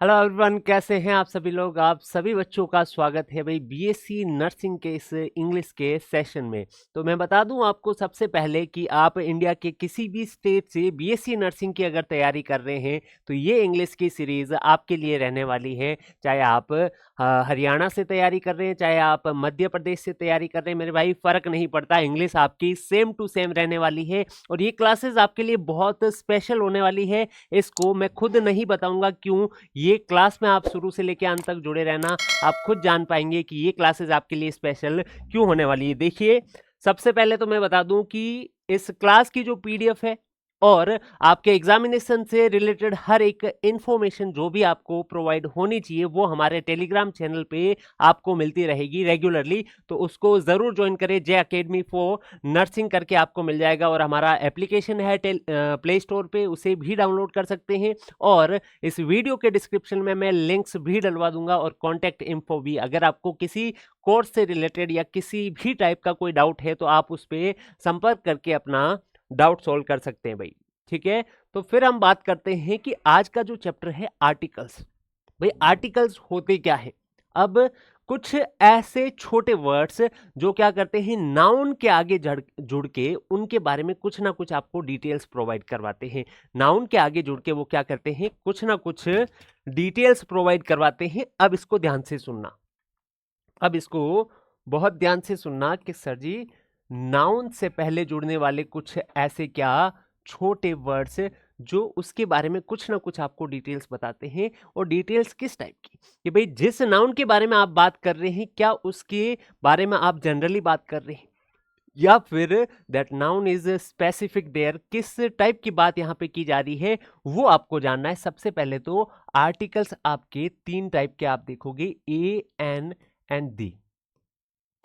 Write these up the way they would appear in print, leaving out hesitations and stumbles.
Hello everyone, कैसे हैं आप सभी लोग। आप सभी बच्चों का स्वागत है भाई बीएससी नर्सिंग के इस इंग्लिश के सेशन में। तो मैं बता दूं आपको सबसे पहले कि आप इंडिया के किसी भी स्टेट से बीएससी नर्सिंग की अगर तैयारी कर रहे हैं तो ये इंग्लिश की सीरीज आपके लिए रहने वाली है। चाहे आप हरियाणा से तैयारी कर रहे हैं, चाहे आप मध्य प्रदेश से तैयारी कर रहे हैं, मेरे भाई फर्क नहीं पड़ता, इंग्लिश आपकी सेम टू सेम रहने वाली है। और ये क्लासेस आपके लिए बहुत स्पेशल होने वाली है। इसको मैं खुद नहीं बताऊंगा क्यों, ये क्लास में आप शुरू से लेकर अंत तक जुड़े रहना, आप खुद जान पाएंगे कि ये क्लासेस आपके लिए स्पेशल क्यों होने वाली है। देखिए, सबसे पहले तो मैं बता दूं कि इस क्लास की जो पीडीएफ है और आपके एग्जामिनेशन से रिलेटेड हर एक इंफॉर्मेशन जो भी आपको प्रोवाइड होनी चाहिए वो हमारे टेलीग्राम चैनल पे आपको मिलती रहेगी रेगुलरली। तो उसको जरूर ज्वाइन करें, जे अकेडमी फॉर नर्सिंग करके आपको मिल जाएगा। और हमारा एप्लीकेशन है प्ले स्टोर पे, उसे भी डाउनलोड कर सकते हैं। और इस वीडियो के डिस्क्रिप्शन में मैं लिंक्स भी डलवा दूंगा और कॉन्टैक्ट इन्फो भी। अगर आपको किसी कोर्स से रिलेटेड या किसी भी टाइप का कोई डाउट है तो आप उस पर संपर्क करके अपना डाउट सॉल्व कर सकते हैं भाई। ठीक है, तो फिर हम बात करते हैं कि आज का जो चैप्टर है आर्टिकल्स। भाई आर्टिकल्स होते क्या है। अब कुछ ऐसे छोटे वर्ड्स जो क्या करते हैं, नाउन के आगे जुड़ के उनके बारे में कुछ ना कुछ आपको डिटेल्स प्रोवाइड करवाते हैं। नाउन के आगे जुड़ के वो क्या करते हैं, कुछ ना कुछ डिटेल्स प्रोवाइड करवाते हैं। अब इसको ध्यान से सुनना, अब इसको बहुत ध्यान से सुनना कि सर जी, नाउन से पहले जुड़ने वाले कुछ ऐसे क्या छोटे वर्ड्स जो उसके बारे में कुछ ना कुछ आपको डिटेल्स बताते हैं। और डिटेल्स किस टाइप की, कि भाई जिस नाउन के बारे में आप बात कर रहे हैं क्या उसके बारे में आप जनरली बात कर रहे हैं, या फिर that noun is specific there, किस टाइप की बात यहाँ पे की जा रही है वो आपको जानना है। सबसे पहले तो आर्टिकल्स आपके तीन टाइप के आप देखोगे, ए, एन एंड दी।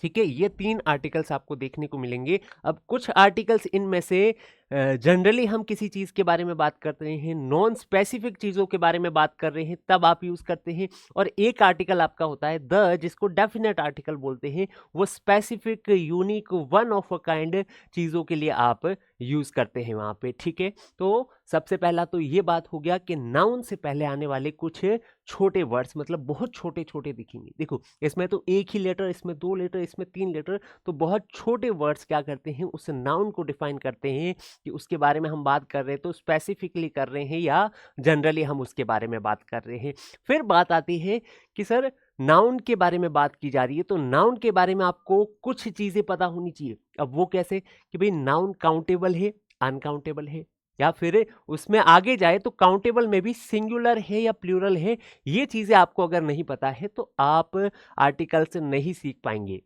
ठीक है, ये तीन आर्टिकल्स आपको देखने को मिलेंगे। अब कुछ आर्टिकल्स इनमें से जनरली हम किसी चीज के बारे में बात कर रहे हैं, नॉन स्पेसिफिक चीजों के बारे में बात कर रहे हैं, तब आप यूज करते हैं। और एक आर्टिकल आपका होता है द, जिसको डेफिनेट आर्टिकल बोलते हैं, वो specific unique one of a kind चीजों के लिए आप यूज करते हैं वहां पे। ठीक है, तो सबसे पहला तो ये बात हो गया कि नाउन से पहले आने वाले कुछ छोटे वर्ड्स, मतलब बहुत छोटे छोटे दिखेंगे। देखो, इसमें तो एक ही लेटर, इसमें दो लेटर, इसमें तीन लेटर, तो बहुत छोटे वर्ड्स क्या करते हैं, उस नाउन को डिफाइन करते हैं कि उसके बारे में हम बात कर रहे हैं तो स्पेसिफिकली कर रहे हैं या जनरली हम उसके बारे में बात कर रहे हैं। फिर बात आती है कि सर, नाउन के बारे में बात की जा रही है तो नाउन के बारे में आपको कुछ चीजें पता होनी चाहिए। अब वो कैसे, कि भाई नाउन काउंटेबल है, अनकाउंटेबल है, या फिर उसमें आगे जाए तो काउंटेबल में भी सिंगुलर है या प्लूरल है। ये चीजें आपको अगर नहीं पता है तो आप आर्टिकल से नहीं सीख पाएंगे।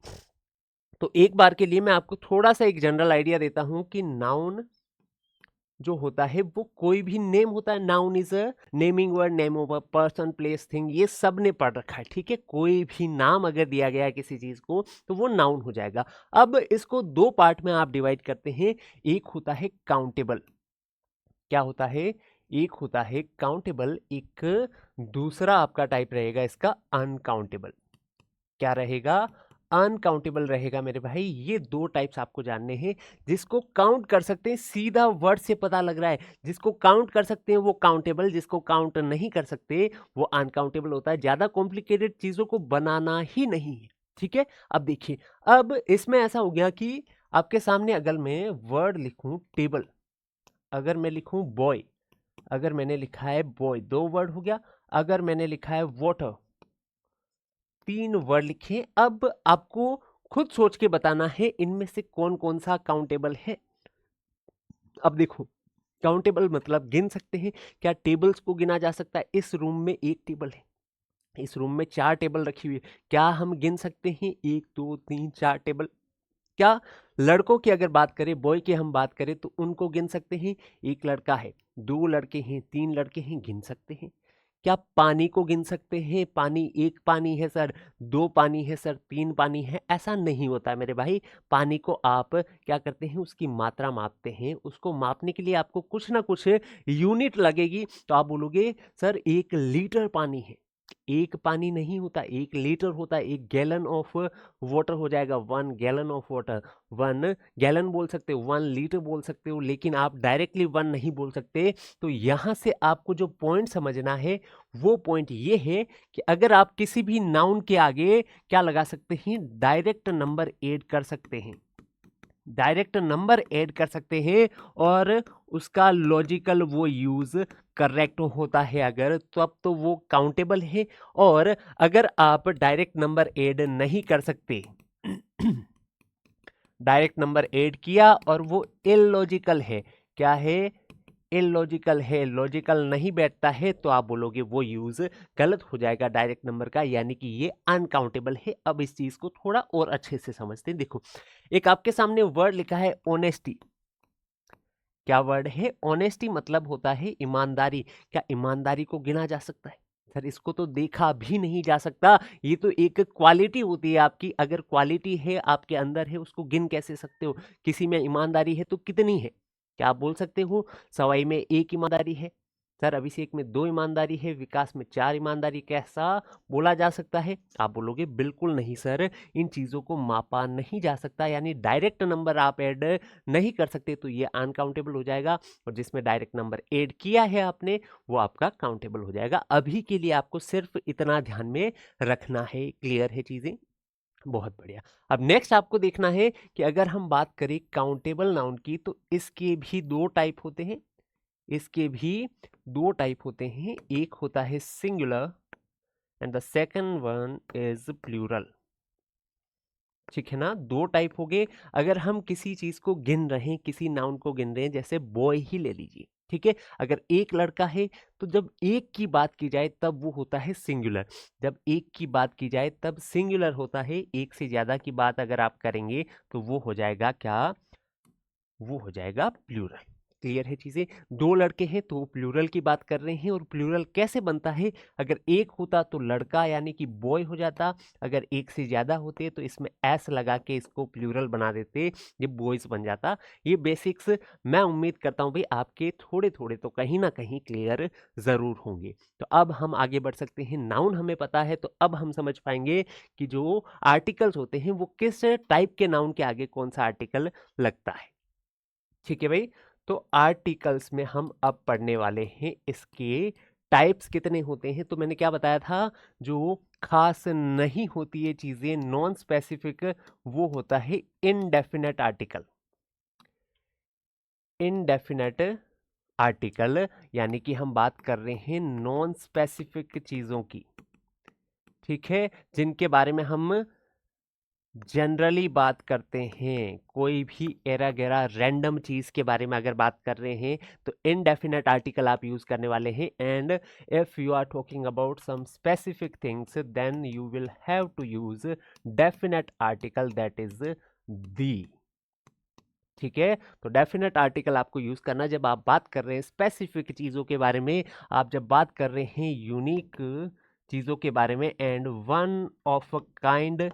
तो एक बार के लिए मैं आपको थोड़ा सा एक जनरल आइडिया देता हूं कि नाउन जो होता है वो कोई भी नेम होता है। Noun is a naming word, name of a person, place, thing, ये सब ने पढ़ रखा है। ठीक है, कोई भी नाम अगर दिया गया है किसी चीज को तो वो नाउन हो जाएगा। अब इसको दो पार्ट में आप डिवाइड करते हैं। एक होता है काउंटेबल, क्या होता है, एक होता है काउंटेबल, एक दूसरा आपका टाइप रहेगा इसका अनकाउंटेबल। क्या रहेगा, अनकाउंटेबल रहेगा मेरे भाई। ये दो टाइप्स आपको जानने हैं। जिसको काउंट कर सकते हैं, सीधा वर्ड से पता लग रहा है, जिसको काउंट कर सकते हैं वो काउंटेबल, जिसको काउंट नहीं कर सकते वो अनकाउंटेबल होता है। ज्यादा कॉम्प्लिकेटेड चीजों को बनाना ही नहीं है। ठीक है, अब देखिए, अब इसमें ऐसा हो गया कि आपके सामने अगर मैं वर्ड लिखूं टेबल, अगर मैं लिखूं बॉय, अगर मैंने लिखा है बॉय, दो वर्ड हो गया। अगर मैंने लिखा है वाटर, तीन वर्ड लिखे। अब आपको खुद सोच के बताना है इनमें से कौन कौन सा काउंटेबल है। अब देखो, काउंटेबल मतलब गिन सकते हैं। क्या टेबल्स को गिना जा सकता है? इस रूम में एक टेबल है, इस रूम में चार टेबल रखी हुई है, क्या हम गिन सकते हैं एक दो तीन चार टेबल? क्या लड़कों की अगर बात करें, बॉय की हम बात करें तो उनको गिन सकते हैं, एक लड़का है, दो लड़के हैं, तीन लड़के हैं, गिन सकते हैं। क्या पानी को गिन सकते हैं? पानी, एक पानी है सर, दो पानी है सर, तीन पानी है? ऐसा नहीं होता है मेरे भाई। पानी को आप क्या करते हैं, उसकी मात्रा मापते हैं। उसको मापने के लिए आपको कुछ ना कुछ यूनिट लगेगी। तो आप बोलोगे सर 1 लीटर पानी है, एक पानी नहीं होता, 1 लीटर होता है। 1 गैलन ऑफ वाटर हो जाएगा 1 गैलन ऑफ वाटर। 1 गैलन बोल सकते हो, 1 लीटर बोल सकते हो, लेकिन आप डायरेक्टली 1 नहीं बोल सकते। तो यहां से आपको जो पॉइंट समझना है वो पॉइंट ये है कि अगर आप किसी भी नाउन के आगे क्या लगा सकते हैं, डायरेक्ट नंबर ऐड कर सकते हैं, डायरेक्ट नंबर ऐड कर सकते हैं, और उसका लॉजिकल वो यूज करेक्ट होता है अगर, तो अब तो वो काउंटेबल है। और अगर आप डायरेक्ट नंबर ऐड नहीं कर सकते, डायरेक्ट नंबर ऐड किया और वो इलॉजिकल है, क्या है, इलॉजिकल है, लॉजिकल नहीं बैठता है, तो आप बोलोगे वो यूज गलत हो जाएगा डायरेक्ट नंबर का, यानी कि ये अनकाउंटेबल है। अब इस चीज को थोड़ा और अच्छे से समझते हैं। देखो, एक आपके सामने वर्ड लिखा है ऑनेस्टी। क्या वर्ड है? ऑनेस्टी मतलब होता है ईमानदारी। क्या ईमानदारी को गिना जा सकता है? सर इसको तो देखा भी नहीं जा सकता, ये तो एक क्वालिटी होती है आपकी। अगर क्वालिटी है आपके अंदर है, उसको गिन कैसे सकते हो? किसी में ईमानदारी है तो कितनी है? क्या आप बोल सकते हो सवाई में 1 ईमानदारी है, सर अभिषेक में 2 ईमानदारी है, विकास में 4 ईमानदारी, कैसा बोला जा सकता है? आप बोलोगे बिल्कुल नहीं सर, इन चीजों को मापा नहीं जा सकता, यानी डायरेक्ट नंबर आप ऐड नहीं कर सकते, तो ये अनकाउंटेबल हो जाएगा। और जिसमें डायरेक्ट नंबर ऐड किया है आपने, वो आपका काउंटेबल हो जाएगा। अभी के लिए आपको सिर्फ इतना ध्यान में रखना है। क्लियर है चीजें? बहुत बढ़िया। अब नेक्स्ट आपको देखना है कि अगर हम बात करें काउंटेबल नाउन की, तो इसके भी 2 टाइप होते हैं। इसके भी 2 टाइप होते हैं, एक होता है singular and the second one is plural. ठीक है ना? 2 टाइप हो गए। अगर हम किसी चीज को गिन रहे हैं, किसी नाउन को गिन रहे हैं, जैसे बॉय ही ले लीजिए, ठीक है, अगर एक लड़का है तो जब एक की बात की जाए तब वो होता है सिंगुलर। जब एक की बात की जाए तब सिंगुलर होता है। एक से ज्यादा की बात अगर आप करेंगे तो वो हो जाएगा क्या? वो हो जाएगा प्लूरल। क्लियर है चीजें? 2 लड़के हैं तो प्लूरल की बात कर रहे हैं। और प्लूरल कैसे बनता है? अगर एक होता तो लड़का यानी कि बॉय हो जाता, अगर एक से ज्यादा होते तो इसमें एस लगा के इसको प्लूरल बना देते, ये बॉयज बन जाता। ये बेसिक्स मैं उम्मीद करता हूं भाई आपके थोड़े थोड़े तो कहीं ना कहीं क्लियर जरूर होंगे। तो अब हम आगे बढ़ सकते हैं। नाउन हमें पता है, तो अब हम समझ पाएंगे कि जो आर्टिकल्स होते हैं वो किस टाइप के नाउन के आगे कौन सा आर्टिकल लगता है। ठीक है भाई, तो आर्टिकल्स में हम अब पढ़ने वाले हैं इसके टाइप्स कितने होते हैं। तो मैंने क्या बताया था, जो खास नहीं होती है चीजें, नॉन स्पेसिफिक, वो होता है इनडेफिनेट आर्टिकल। इनडेफिनेट आर्टिकल यानी कि हम बात कर रहे हैं नॉन स्पेसिफिक चीजों की, ठीक है, जिनके बारे में हम जनरली बात करते हैं। कोई भी एरा गैरा रैंडम चीज के बारे में अगर बात कर रहे हैं तो इनडेफिनेट आर्टिकल आप यूज करने वाले हैं। And if you are talking about some specific things then you will have to use definite article, that is the. ठीक है, तो डेफिनेट आर्टिकल आपको यूज करना जब आप बात कर रहे हैं स्पेसिफिक चीजों के बारे में, आप जब बात कर रहे हैं यूनिक चीजों के बारे में, and one of a kind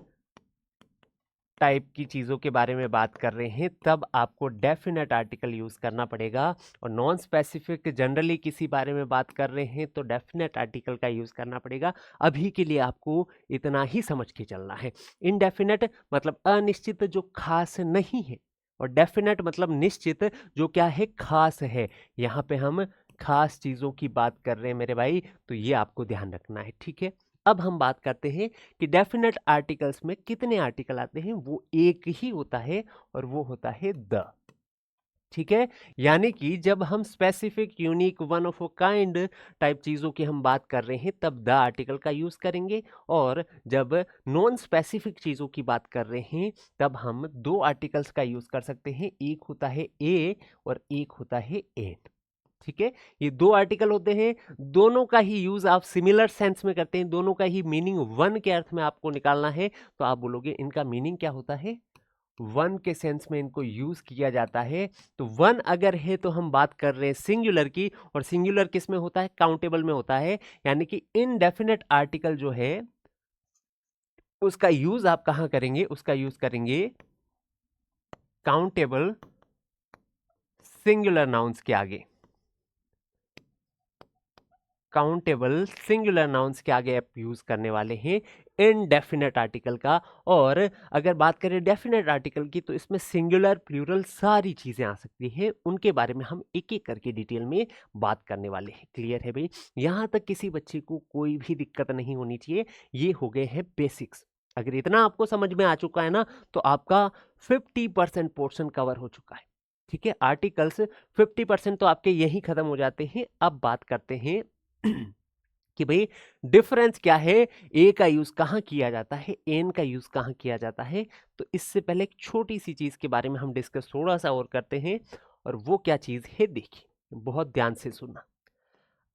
type की चीज़ों के बारे में बात कर रहे हैं, तब आपको डेफिनेट आर्टिकल यूज़ करना पड़ेगा। और नॉन स्पेसिफिक जनरली किसी बारे में बात कर रहे हैं तो डेफिनेट आर्टिकल का यूज़ करना पड़ेगा। अभी के लिए आपको इतना ही समझ के चलना है। इनडेफिनेट मतलब अनिश्चित, जो खास नहीं है, और डेफिनेट मतलब निश्चित, जो क्या है, खास है। यहाँ पे हम खास चीज़ों की बात कर रहे हैं मेरे भाई, तो ये आपको ध्यान रखना है। ठीक है, अब हम बात करते हैं कि डेफिनेट आर्टिकल्स में कितने आर्टिकल आते हैं। वो एक ही होता है और वो होता है द। ठीक है, यानी कि जब हम specific, unique, one of a kind type चीजों की हम बात कर रहे हैं तब द आर्टिकल का यूज करेंगे। और जब नॉन स्पेसिफिक चीजों की बात कर रहे हैं तब हम 2 आर्टिकल्स का यूज कर सकते हैं। एक होता है ए और एक होता है एन। ठीक है, ये 2 आर्टिकल होते हैं, दोनों का ही यूज आप सिमिलर सेंस में करते हैं, दोनों का ही मीनिंग वन के अर्थ में आपको निकालना है। तो आप बोलोगे इनका मीनिंग क्या होता है, वन के सेंस में इनको यूज किया जाता है। तो वन अगर है तो हम बात कर रहे हैं सिंगुलर की, और सिंगुलर किस में होता है, काउंटेबल में होता है। यानी कि इनडेफिनेट आर्टिकल जो है उसका यूज आप कहां करेंगे, उसका यूज करेंगे काउंटेबल सिंगुलर नाउन्स के आगे। काउंटेबल सिंगुलर नाउन्स के आगे आप यूज करने वाले हैं इनडेफिनेट आर्टिकल का। और अगर बात करें डेफिनेट आर्टिकल की तो इसमें सिंगुलर प्लूरल सारी चीजें आ सकती हैं, उनके बारे में हम एक एक करके डिटेल में बात करने वाले हैं। क्लियर है भाई? यहाँ तक किसी बच्चे को कोई भी दिक्कत नहीं होनी चाहिए। ये हो गए हैं बेसिक्स। अगर इतना आपको समझ में आ चुका है ना तो आपका 50% पोर्शन कवर हो चुका है। ठीक है, आर्टिकल्स 50% तो आपके यही खत्म हो जाते हैं। अब बात करते हैं कि भाई डिफरेंस क्या है, ए का यूज कहां किया जाता है, एन का यूज कहां किया जाता है। तो इससे पहले एक छोटी सी चीज के बारे में हम डिस्कस थोड़ा सा और करते हैं, और वो क्या चीज है देखिए, बहुत ध्यान से सुनना।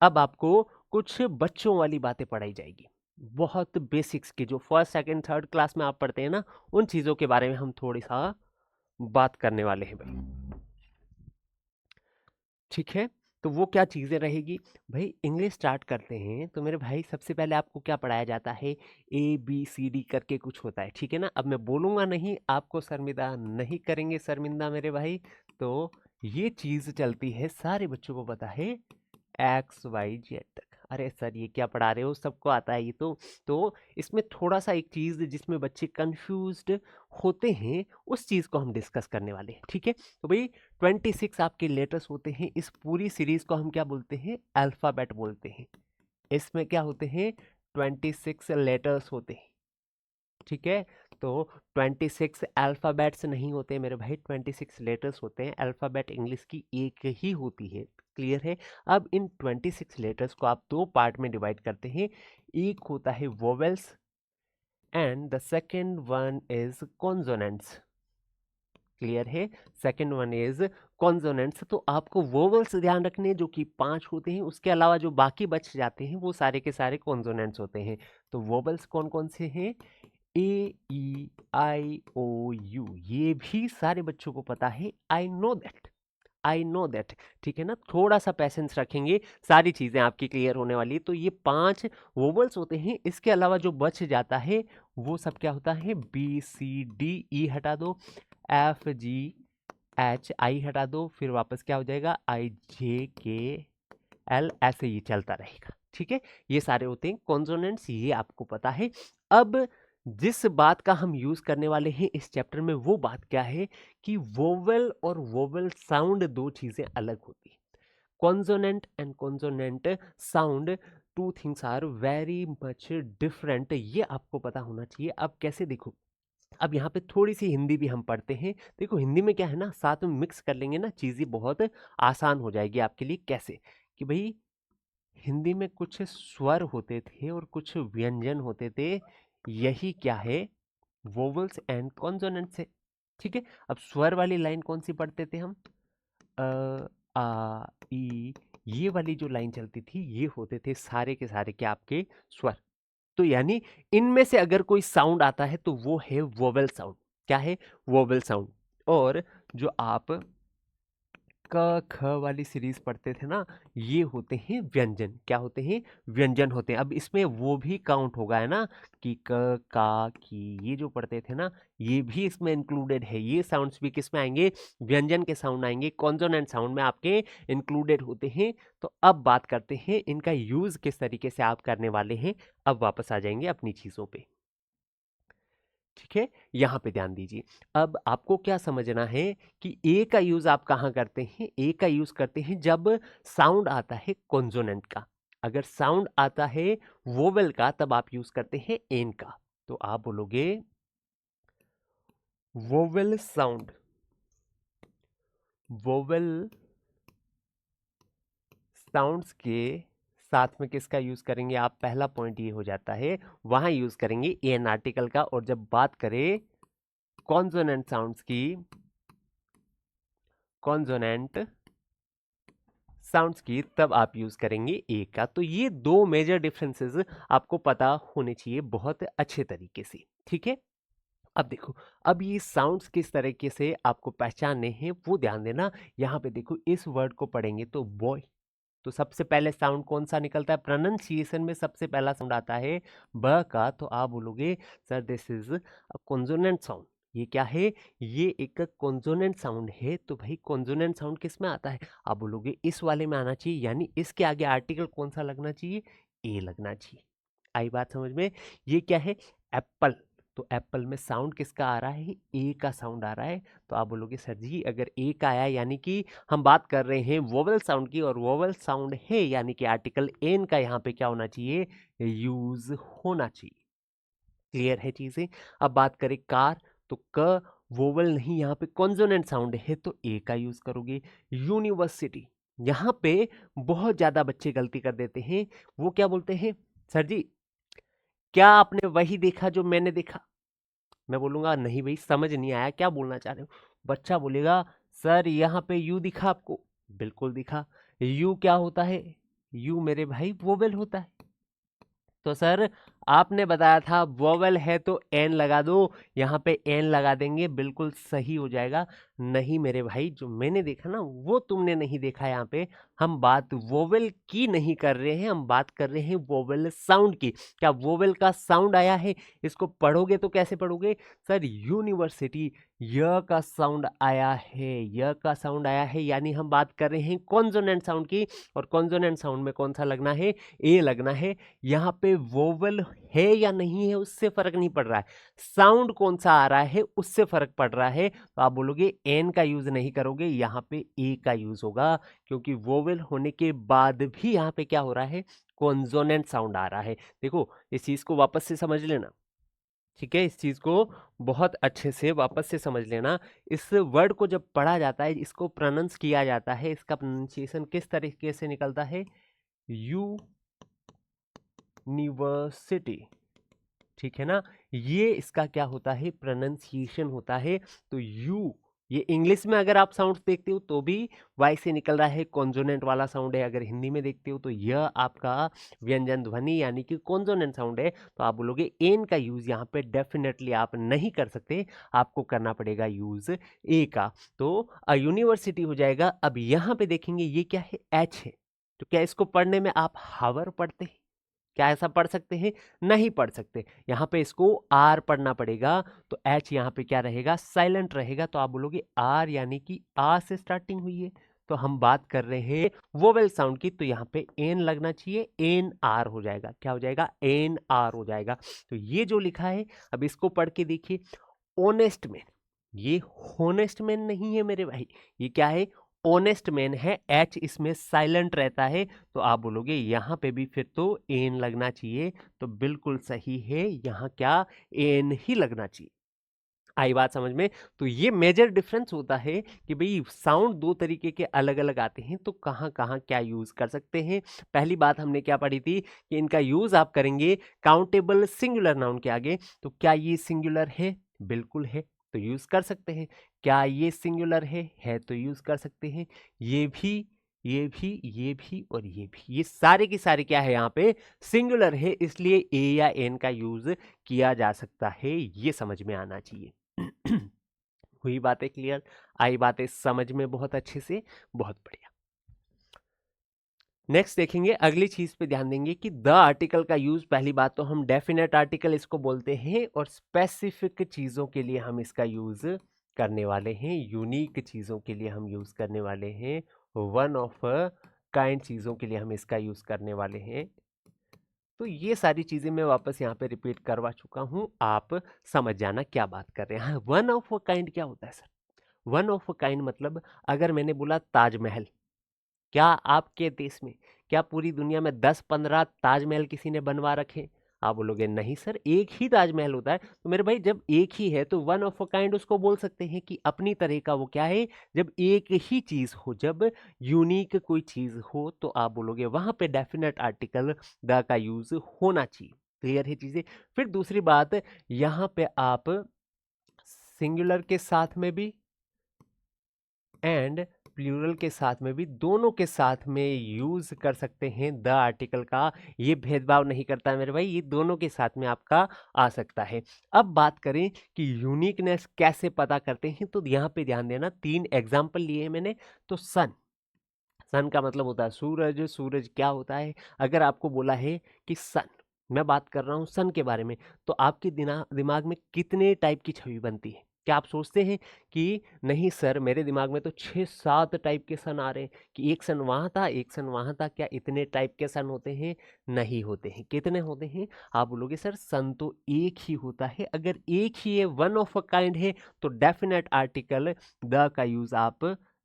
अब आपको कुछ बच्चों वाली बातें पढ़ाई जाएगी, बहुत बेसिक्स की, जो फर्स्ट सेकंड थर्ड क्लास में आप पढ़ते हैं ना, उन चीजों के बारे में हम थोड़ी सा बात करने वाले हैं भाई। ठीक है, तो वो क्या चीजें रहेगी भाई? इंग्लिश स्टार्ट करते हैं तो मेरे भाई सबसे पहले आपको क्या पढ़ाया जाता है? ABCD करके कुछ होता है। ठीक है ना? अब मैं बोलूंगा नहीं, आपको शर्मिंदा नहीं करेंगे शर्मिंदा मेरे भाई। तो ये चीज चलती है, सारे बच्चों को पता है, XYZ तक। अरे सर ये क्या पढ़ा रहे हो, सबको आता है ये तो इसमें थोड़ा सा एक चीज जिसमें बच्चे कंफ्यूज्ड होते हैं, उस चीज को हम डिस्कस करने वाले हैं। ठीक है, तो भाई 26 आपके लेटर्स होते हैं। इस पूरी सीरीज को हम क्या बोलते हैं? अल्फाबेट बोलते हैं। इसमें क्या होते हैं? 26 लेटर्स होते हैं। ठीक है, तो 26 अल्फाबेट्स नहीं होते मेरे भाई, 26 लेटर्स होते हैं। अल्फाबेट इंग्लिश की एक ही होती है। क्लियर है? अब इन 26 लेटर्स को आप दो पार्ट में डिवाइड करते हैं। एक होता है vowels and the second one is consonants. Clear है? Second one is consonants. तो आपको वोवेल्स ध्यान रखने, जो कि 5 होते हैं, उसके अलावा जो बाकी बच जाते हैं वो सारे के सारे कॉन्सोनेंट्स होते हैं। तो वोवेल्स कौन कौन से हैं? A E I O U, ये भी सारे बच्चों को पता है। I know that, I know that. ठीक है ना? थोड़ा सा पैसेंस रखेंगे, सारी चीजें आपकी क्लियर होने वाली है। तो ये 5 वोवल्स होते हैं। इसके अलावा जो बच जाता है वो सब क्या होता है? BCDE हटा दो, FGHI हटा दो, फिर वापस क्या हो जाएगा? IJKL, ऐसे ये चलता रहेगा। ठीक है, ये सारे होते हैं कॉन्सोनेंट्स, ये आपको पता है। अब जिस बात का हम यूज करने वाले हैं इस चैप्टर में, वो बात क्या है कि वोवेल और वोवेल साउंड दो चीजें अलग होती है। Consonant and consonant sound, two things are very much different, ये आपको पता होना चाहिए। अब कैसे? देखो, अब यहाँ पे थोड़ी सी हिंदी भी हम पढ़ते हैं। देखो हिंदी में क्या है ना, साथ में मिक्स कर लेंगे ना, चीजें बहुत आसान हो जाएगी आपके लिए। कैसे? कि भाई हिंदी में कुछ स्वर होते थे और कुछ व्यंजन होते थे, यही क्या है? वोवल्स एंड कॉन्सोनेंट्स है। ठीक है, अब स्वर वाली लाइन कौन सी पढ़ते थे हम? अ आ ई, ये वाली जो लाइन चलती थी, ये होते थे सारे के सारे क्या आपके स्वर। तो यानी इनमें से अगर कोई साउंड आता है तो वो है वोवेल साउंड। क्या है? Vowel sound. और जो आप क ख वाली सीरीज पढ़ते थे ना, ये होते हैं व्यंजन। क्या होते हैं? व्यंजन होते हैं। अब इसमें वो भी काउंट होगा, है ना, कि क का की, ये जो पढ़ते थे ना, ये भी इसमें इंक्लूडेड है। ये साउंड्स भी किस में आएंगे? व्यंजन के साउंड आएंगे, कॉन्सोनेंट साउंड में आपके इंक्लूडेड होते हैं। तो अब बात करते हैं इनका यूज किस तरीके से आप करने वाले हैं। अब वापस आ जाएंगे अपनी चीजों पे। ठीक है, यहां पे ध्यान दीजिए। अब आपको क्या समझना है कि ए का यूज आप कहां करते हैं? ए का यूज करते हैं जब साउंड आता है कॉन्सोनेंट का। अगर साउंड आता है वोवेल का, तब आप यूज करते हैं एन का। तो आप बोलोगे वोवेल साउंड, वोवेल साउंड्स के साथ में किसका यूज करेंगे आप? पहला पॉइंट ये हो जाता है, वहां यूज करेंगे एन आर्टिकल का। और जब बात करें कॉन्सोनेंट साउंड्स की, कॉन्सोनेंट साउंड्स की, तब आप यूज करेंगे ए का। तो ये दो मेजर डिफरेंसेस आपको पता होने चाहिए बहुत अच्छे तरीके से। ठीक है, अब देखो, अब ये साउंड्स किस तरीके से आपको पहचानने हैं वो ध्यान देना। यहाँ पे देखो, इस वर्ड को पढ़ेंगे तो बॉय, तो सबसे पहले साउंड कौन सा निकलता है? प्रोनाउंसिएशन में सबसे पहला साउंड आता है ब का। तो आप बोलोगे sir this is a consonant sound, ये क्या है, ये एक कॉन्सोनेंट साउंड है। तो भाई कॉन्सोनेंट साउंड किस में आता है, आप बोलोगे इस वाले में आना चाहिए, यानी इसके आगे आर्टिकल कौन सा लगना चाहिए, ए लगना चाहिए। आई बात समझ में। ये क्या है, एप्पल। तो एप्पल में साउंड किसका आ रहा है, ए का साउंड आ रहा है। तो आप बोलोगे सर जी अगर ए का आया यानी कि हम बात कर रहे हैं वोवेल साउंड की, और वोवेल साउंड है यानी कि आर्टिकल एन का यहाँ पे क्या होना चाहिए, यूज होना चाहिए। क्लियर है चीजें। अब बात करें कार, तो क वोवेल नहीं, यहाँ पे कॉन्सोनेंट साउंड है तो ए का यूज करोगे। यूनिवर्सिटी, यहाँ पे बहुत ज्यादा बच्चे गलती कर देते हैं। वो क्या बोलते हैं, सर जी क्या आपने वही देखा जो मैंने देखा। मैं बोलूंगा नहीं भाई समझ नहीं आया क्या बोलना चाह रहे हो। बच्चा बोलेगा सर यहाँ पे यू दिखा आपको, बिल्कुल दिखा। यू क्या होता है, यू मेरे भाई वोवेल होता है। तो सर आपने बताया था वोवेल है तो एन लगा दो, यहाँ पे एन लगा देंगे बिल्कुल सही हो जाएगा। नहीं मेरे भाई, जो मैंने देखा ना वो तुमने नहीं देखा। यहाँ पे हम बात वोवेल की नहीं कर रहे हैं, हम बात कर रहे हैं वोवेल साउंड की। क्या वोवेल का साउंड आया है, इसको पढ़ोगे तो कैसे पढ़ोगे, सर यूनिवर्सिटी य का साउंड आया है, य का साउंड आया है, यानी हम बात कर रहे हैं कॉन्सोनेंट साउंड की। और कॉन्सोनेंट साउंड में कौन सा लगना है, ए लगना है। यहाँ पे वोवेल है या नहीं है उससे फर्क नहीं पड़ रहा है, साउंड कौन सा आ रहा है उससे फर्क पड़ रहा है। तो आप बोलोगे एन का यूज नहीं करोगे, यहाँ पे ए का यूज होगा, क्योंकि वोवेल होने के बाद भी यहाँ पे क्या हो रहा है, कॉन्सोनेंट साउंड आ रहा है। देखो इस चीज को वापस से समझ लेना, ठीक है, इस चीज को बहुत अच्छे से वापस से समझ लेना। इस वर्ड को जब पढ़ा जाता है, इसको प्रोनाउंस किया जाता है, इसका प्रोनाउंसिएशन किस तरीके से निकलता है, यूनिवर्सिटी, ठीक है ना। ये इसका क्या होता है, प्रोनाउंसिएशन होता है। तो यू, ये इंग्लिश में अगर आप साउंड देखते हो तो भी वाई से निकल रहा है, कॉन्सोनेंट वाला साउंड है। अगर हिंदी में देखते हो तो यह आपका व्यंजन ध्वनि यानी कि कॉन्सोनेंट साउंड है। तो आप बोलोगे एन का यूज यहाँ पे डेफिनेटली आप नहीं कर सकते, आपको करना पड़ेगा यूज ए का। तो यूनिवर्सिटी हो जाएगा। अब यहाँ पे देखेंगे ये क्या है, एच है। तो क्या इसको पढ़ने में आप हावर पढ़ते हैं, क्या ऐसा पढ़ सकते हैं, नहीं पढ़ सकते। यहाँ पे इसको आर पढ़ना पड़ेगा। तो एच यहाँ पे क्या रहेगा, साइलेंट रहेगा। तो आप बोलोगे आर यानी कि आ से स्टार्टिंग हुई है। तो हम बात कर रहे हैं वोवेल साउंड की, तो यहाँ पे एन लगना चाहिए, एन आर हो जाएगा। क्या हो जाएगा, एन आर हो जाएगा। तो ये जो लिखा है, अब इसको पढ़ के देखिए, ऑनेस्ट मैन, ये होनेस्ट मैन नहीं है मेरे भाई, ये क्या है, ऑनेस्ट मैन है। एच इसमें साइलेंट रहता है। तो आप बोलोगे यहाँ पे भी फिर तो एन लगना चाहिए। तो बिल्कुल सही है, यहाँ क्या, एन ही लगना चाहिए। आई बात समझ में। तो ये मेजर डिफरेंस होता है कि भाई साउंड दो तरीके के अलग अलग आते हैं, तो कहाँ कहाँ क्या यूज कर सकते हैं। पहली बात हमने क्या पढ़ी थी कि इनका यूज आप करेंगे काउंटेबल सिंगुलर नाउन के आगे। तो क्या ये सिंगुलर है, बिल्कुल है, तो यूज कर सकते हैं। क्या ये सिंगुलर है तो यूज कर सकते हैं। ये भी, ये भी, ये भी और ये भी, ये सारे की सारे क्या है, यहाँ पे सिंगुलर है, इसलिए ए या एन का यूज किया जा सकता है। ये समझ में आना चाहिए। हुई बातें क्लियर, आई बातें समझ में बहुत अच्छे से, बहुत बढ़िया। नेक्स्ट देखेंगे, अगली चीज पे ध्यान देंगे कि द आर्टिकल का यूज, पहली बात तो हम डेफिनेट आर्टिकल इसको बोलते हैं, और स्पेसिफिक चीजों के लिए हम इसका यूज करने वाले हैं, यूनिक चीजों के लिए हम यूज करने वाले हैं, वन ऑफ काइंड चीजों के लिए हम इसका यूज करने वाले हैं। तो ये सारी चीजें मैं वापस यहाँ पे रिपीट करवा चुका हूँ, आप समझ जाना क्या बात कर रहे हैं। वन ऑफ अ काइंड क्या होता है sir, one of a kind मतलब अगर मैंने बोला ताजमहल, क्या आपके देश में, क्या पूरी दुनिया में 10-15 ताजमहल किसी ने बनवा रखे, आप बोलोगे नहीं सर एक ही ताजमहल होता है। तो मेरे भाई जब एक ही है तो वन ऑफ अ काइंड उसको बोल सकते हैं कि अपनी तरह का वो क्या है, जब एक ही चीज हो, जब यूनिक कोई चीज हो, तो आप बोलोगे वहां पे डेफिनेट आर्टिकल द का यूज होना चाहिए। क्लियर है चीजें। फिर दूसरी बात, यहां पे आप सिंगुलर के साथ में भी एंड प्लूरल के साथ में भी, दोनों के साथ में यूज कर सकते हैं द आर्टिकल का। ये भेदभाव नहीं करता है मेरे भाई, ये दोनों के साथ में आपका आ सकता है। अब बात करें कि यूनिकनेस कैसे पता करते हैं, तो यहाँ पे ध्यान देना, 3 एग्जाम्पल लिए हैं मैंने। तो सन, सन का मतलब होता है सूरज, सूरज क्या होता है, अगर आपको बोला है कि सन, मैं बात कर रहा हूँ सन के बारे में, तो आपके दिमाग में कितने टाइप की छवि बनती है, क्या आप सोचते हैं कि नहीं सर मेरे दिमाग में तो 6-7 टाइप के सन आ रहे हैं कि एक सन वहाँ था, एक सन वहाँ था, क्या इतने टाइप के सन होते हैं? नहीं होते हैं। कितने होते हैं? आप बोलोगे सर सन तो एक ही होता है। अगर एक ही है, वन ऑफ अ काइंड है, तो डेफिनेट आर्टिकल द का यूज आप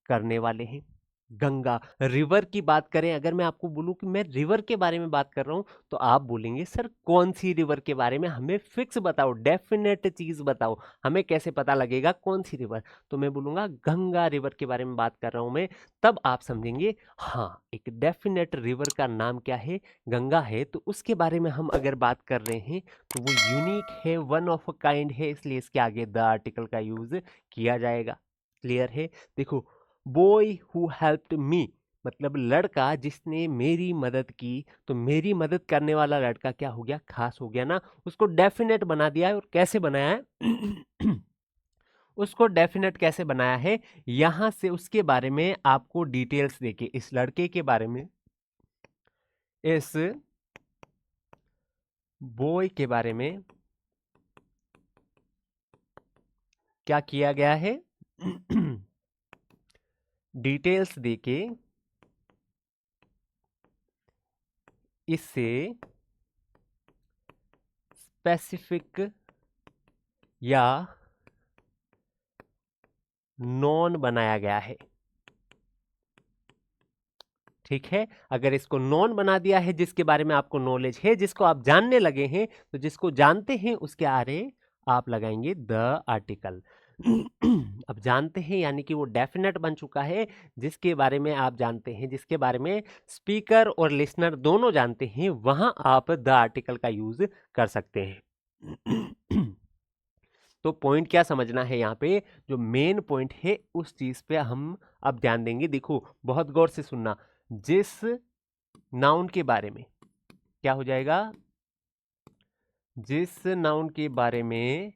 करने वाले हैं। गंगा, रिवर की बात करें, अगर मैं आपको बोलूं कि मैं रिवर के बारे में बात कर रहा हूं, तो आप बोलेंगे सर कौन सी रिवर के बारे में, हमें फिक्स बताओ, डेफिनेट चीज बताओ, हमें कैसे पता लगेगा कौन सी रिवर? तो मैं बोलूंगा गंगा रिवर के बारे में बात कर रहा हूं मैं। तब आप समझेंगे हाँ एक डेफिनेट रिवर का नाम क्या है, गंगा है। तो उसके बारे में हम अगर बात कर रहे हैं तो वो यूनिक है, वन ऑफ अ काइंड है, इसलिए इसके आगे द आर्टिकल का यूज किया जाएगा। क्लियर है? देखो, बॉय हु हेल्प्ड मी मतलब लड़का जिसने मेरी मदद की, तो मेरी मदद करने वाला लड़का क्या हो गया? खास हो गया ना। उसको डेफिनेट बना दिया है। और कैसे बनाया है? उसको डेफिनेट कैसे बनाया है? यहां से उसके बारे में आपको डिटेल्स देके, इस लड़के के बारे में, इस बॉय के बारे में क्या किया गया है? डिटेल्स देके इससे स्पेसिफिक या नॉन बनाया गया है। ठीक है, अगर इसको नॉन बना दिया है, जिसके बारे में आपको नॉलेज है, जिसको आप जानने लगे हैं, तो जिसको जानते हैं उसके आरे आप लगाएंगे द आर्टिकल। अब जानते हैं यानी कि वो डेफिनेट बन चुका है। जिसके बारे में आप जानते हैं, जिसके बारे में स्पीकर और लिसनर दोनों जानते हैं, वहां आप द आर्टिकल का यूज कर सकते हैं। तो पॉइंट क्या समझना है यहाँ पे? जो मेन पॉइंट है उस चीज पे हम अब ध्यान देंगे। देखो बहुत गौर से सुनना, जिस नाउन के बारे में क्या हो जाएगा? जिस नाउन के बारे में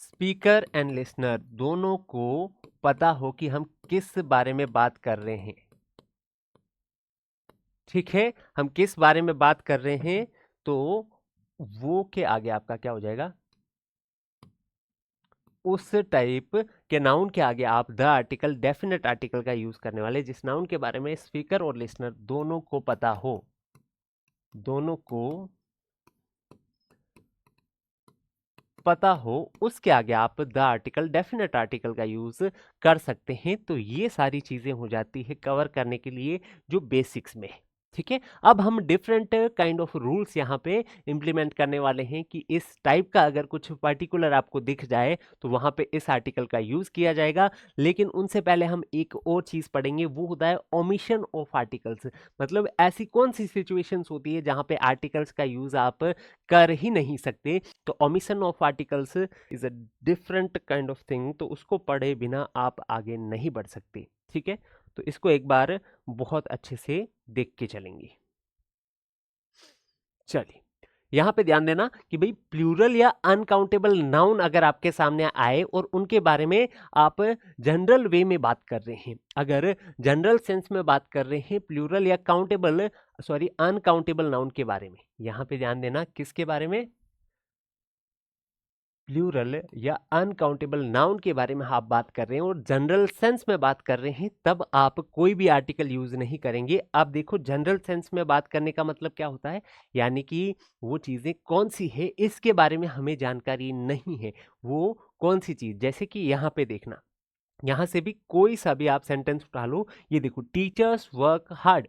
स्पीकर एंड लिसनर दोनों को पता हो कि हम किस बारे में बात कर रहे हैं। ठीक है, हम किस बारे में बात कर रहे हैं, तो वो के आगे आपका क्या हो जाएगा? उस टाइप के नाउन के आगे आप द आर्टिकल, डेफिनेट आर्टिकल का यूज करने वाले, जिस नाउन के बारे में स्पीकर और लिसनर दोनों को पता हो, दोनों को पता हो, उसके आगे आप द आर्टिकल, डेफिनेट आर्टिकल का यूज कर सकते हैं। तो ये सारी चीजें हो जाती है कवर करने के लिए जो बेसिक्स में है। ठीक है, अब हम डिफरेंट काइंड ऑफ रूल्स यहाँ पे इंप्लीमेंट करने वाले हैं कि इस टाइप का अगर कुछ पर्टिकुलर आपको दिख जाए तो वहां पे इस आर्टिकल का यूज किया जाएगा। लेकिन उनसे पहले हम एक और चीज पढ़ेंगे, वो होता है ओमिशन ऑफ आर्टिकल्स। मतलब ऐसी कौन सी सिचुएशंस होती है जहां पे आर्टिकल्स का यूज आप कर ही नहीं सकते। तो omission of articles is a different kind of thing, तो उसको पढ़े बिना आप आगे नहीं बढ़ सकते। ठीक है, तो इसको एक बार बहुत अच्छे से देख के चलेंगे। चलिए, यहां पे ध्यान देना कि भाई प्लूरल या अनकाउंटेबल नाउन अगर आपके सामने आए और उनके बारे में आप जनरल वे में बात कर रहे हैं, अगर जनरल सेंस में बात कर रहे हैं प्लूरल या काउंटेबल, सॉरी अनकाउंटेबल नाउन के बारे में, यहां पे ध्यान देना किसके बारे में? प्लूरल या अनकाउंटेबल नाउन के बारे में आप बात कर रहे हैं और जनरल सेंस में बात कर रहे हैं, तब आप कोई भी आर्टिकल यूज नहीं करेंगे। अब देखो जनरल सेंस में बात करने का मतलब क्या होता है, यानी कि वो चीजें कौन सी है इसके बारे में हमें जानकारी नहीं है। वो कौन सी चीज, जैसे कि यहाँ पे देखना, यहां से भी कोई सा भी आप सेंटेंस उठा लो, ये देखो टीचर्स वर्क हार्ड।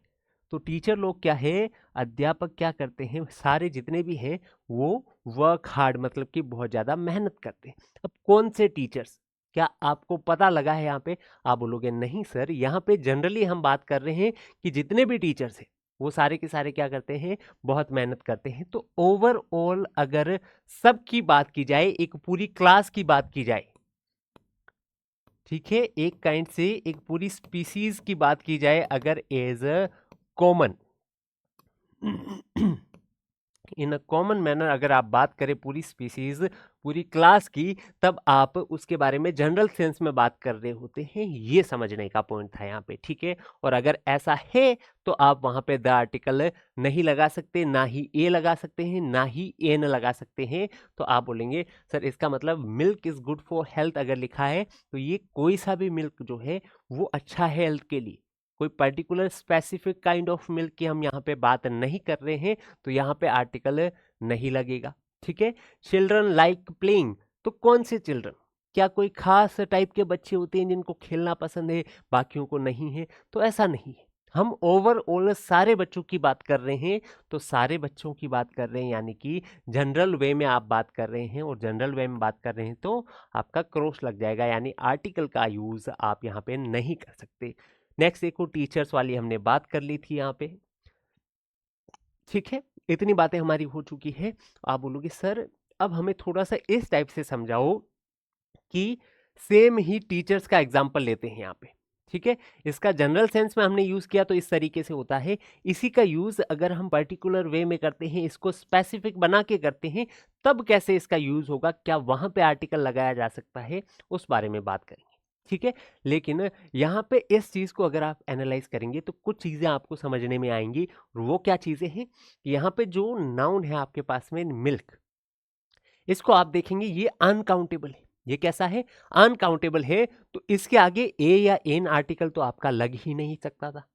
तो टीचर लोग क्या है, अध्यापक क्या करते हैं, सारे जितने भी हैं वो वर्क हार्ड मतलब कि बहुत ज्यादा मेहनत करते हैं। अब कौन से टीचर्स, क्या आपको पता लगा है यहाँ पे? आप बोलोगे नहीं सर, यहाँ पे जनरली हम बात कर रहे हैं कि जितने भी टीचर्स हैं वो सारे के सारे क्या करते हैं, बहुत मेहनत करते हैं। तो ओवरऑल अगर सबकी बात की जाए, एक पूरी क्लास की बात की जाए, ठीक है, एक काइंड से एक पूरी स्पीसीज की बात की जाए, अगर as a common in a common manner अगर आप बात करें पूरी स्पीसीज, पूरी क्लास की, तब आप उसके बारे में जनरल सेंस में बात कर रहे होते हैं। ये समझने का पॉइंट था यहाँ पे, ठीक है। और अगर ऐसा है तो आप वहां पे द आर्टिकल नहीं लगा सकते, ना ही ए लगा सकते हैं, ना ही एन लगा सकते हैं। तो आप बोलेंगे सर इसका मतलब milk is good for health अगर लिखा है तो ये कोई सा भी मिल्क जो है वो अच्छा है हेल्थ के लिए, कोई particular specific kind of milk की हम यहाँ पे बात नहीं कर रहे हैं, तो यहाँ पे आर्टिकल नहीं लगेगा, ठीक है। चिल्ड्रन लाइक प्लेइंग, तो कौन से चिल्ड्रन, क्या कोई खास टाइप के बच्चे होते हैं जिनको खेलना पसंद है, बाकियों को नहीं है? तो ऐसा नहीं है, हम ओवरऑल सारे बच्चों की बात कर रहे हैं। तो सारे बच्चों की बात कर रहे हैं यानी कि जनरल वे में आप बात कर रहे हैं, और जनरल वे में बात कर रहे हैं तो आपका क्रॉस लग जाएगा, यानी आर्टिकल का यूज आप यहाँ पे नहीं कर सकते। नेक्स्ट देखो, टीचर्स वाली हमने बात कर ली थी यहाँ पे, ठीक है। इतनी बातें हमारी हो चुकी है। आप बोलोगे सर अब हमें थोड़ा सा इस टाइप से समझाओ कि सेम ही टीचर्स का एग्जाम्पल लेते हैं यहाँ पे, ठीक है। इसका जनरल सेंस में हमने यूज किया तो इस तरीके से होता है, इसी का यूज अगर हम पर्टिकुलर वे में करते हैं, इसको स्पेसिफिक बना के करते हैं, तब कैसे इसका यूज होगा, क्या वहां पे आर्टिकल लगाया जा सकता है, उस बारे में बात करेंगे, ठीक है। लेकिन यहाँ पे इस चीज को अगर आप एनालाइज करेंगे तो कुछ चीजें आपको समझने में आएंगी। वो क्या चीजें हैं, यहाँ पे जो नाउन है आपके पास में मिल्क, इसको आप देखेंगे ये अनकाउंटेबल है। ये कैसा है, अनकाउंटेबल है। तो इसके आगे ए या एन आर्टिकल तो आपका लग ही नहीं सकता था।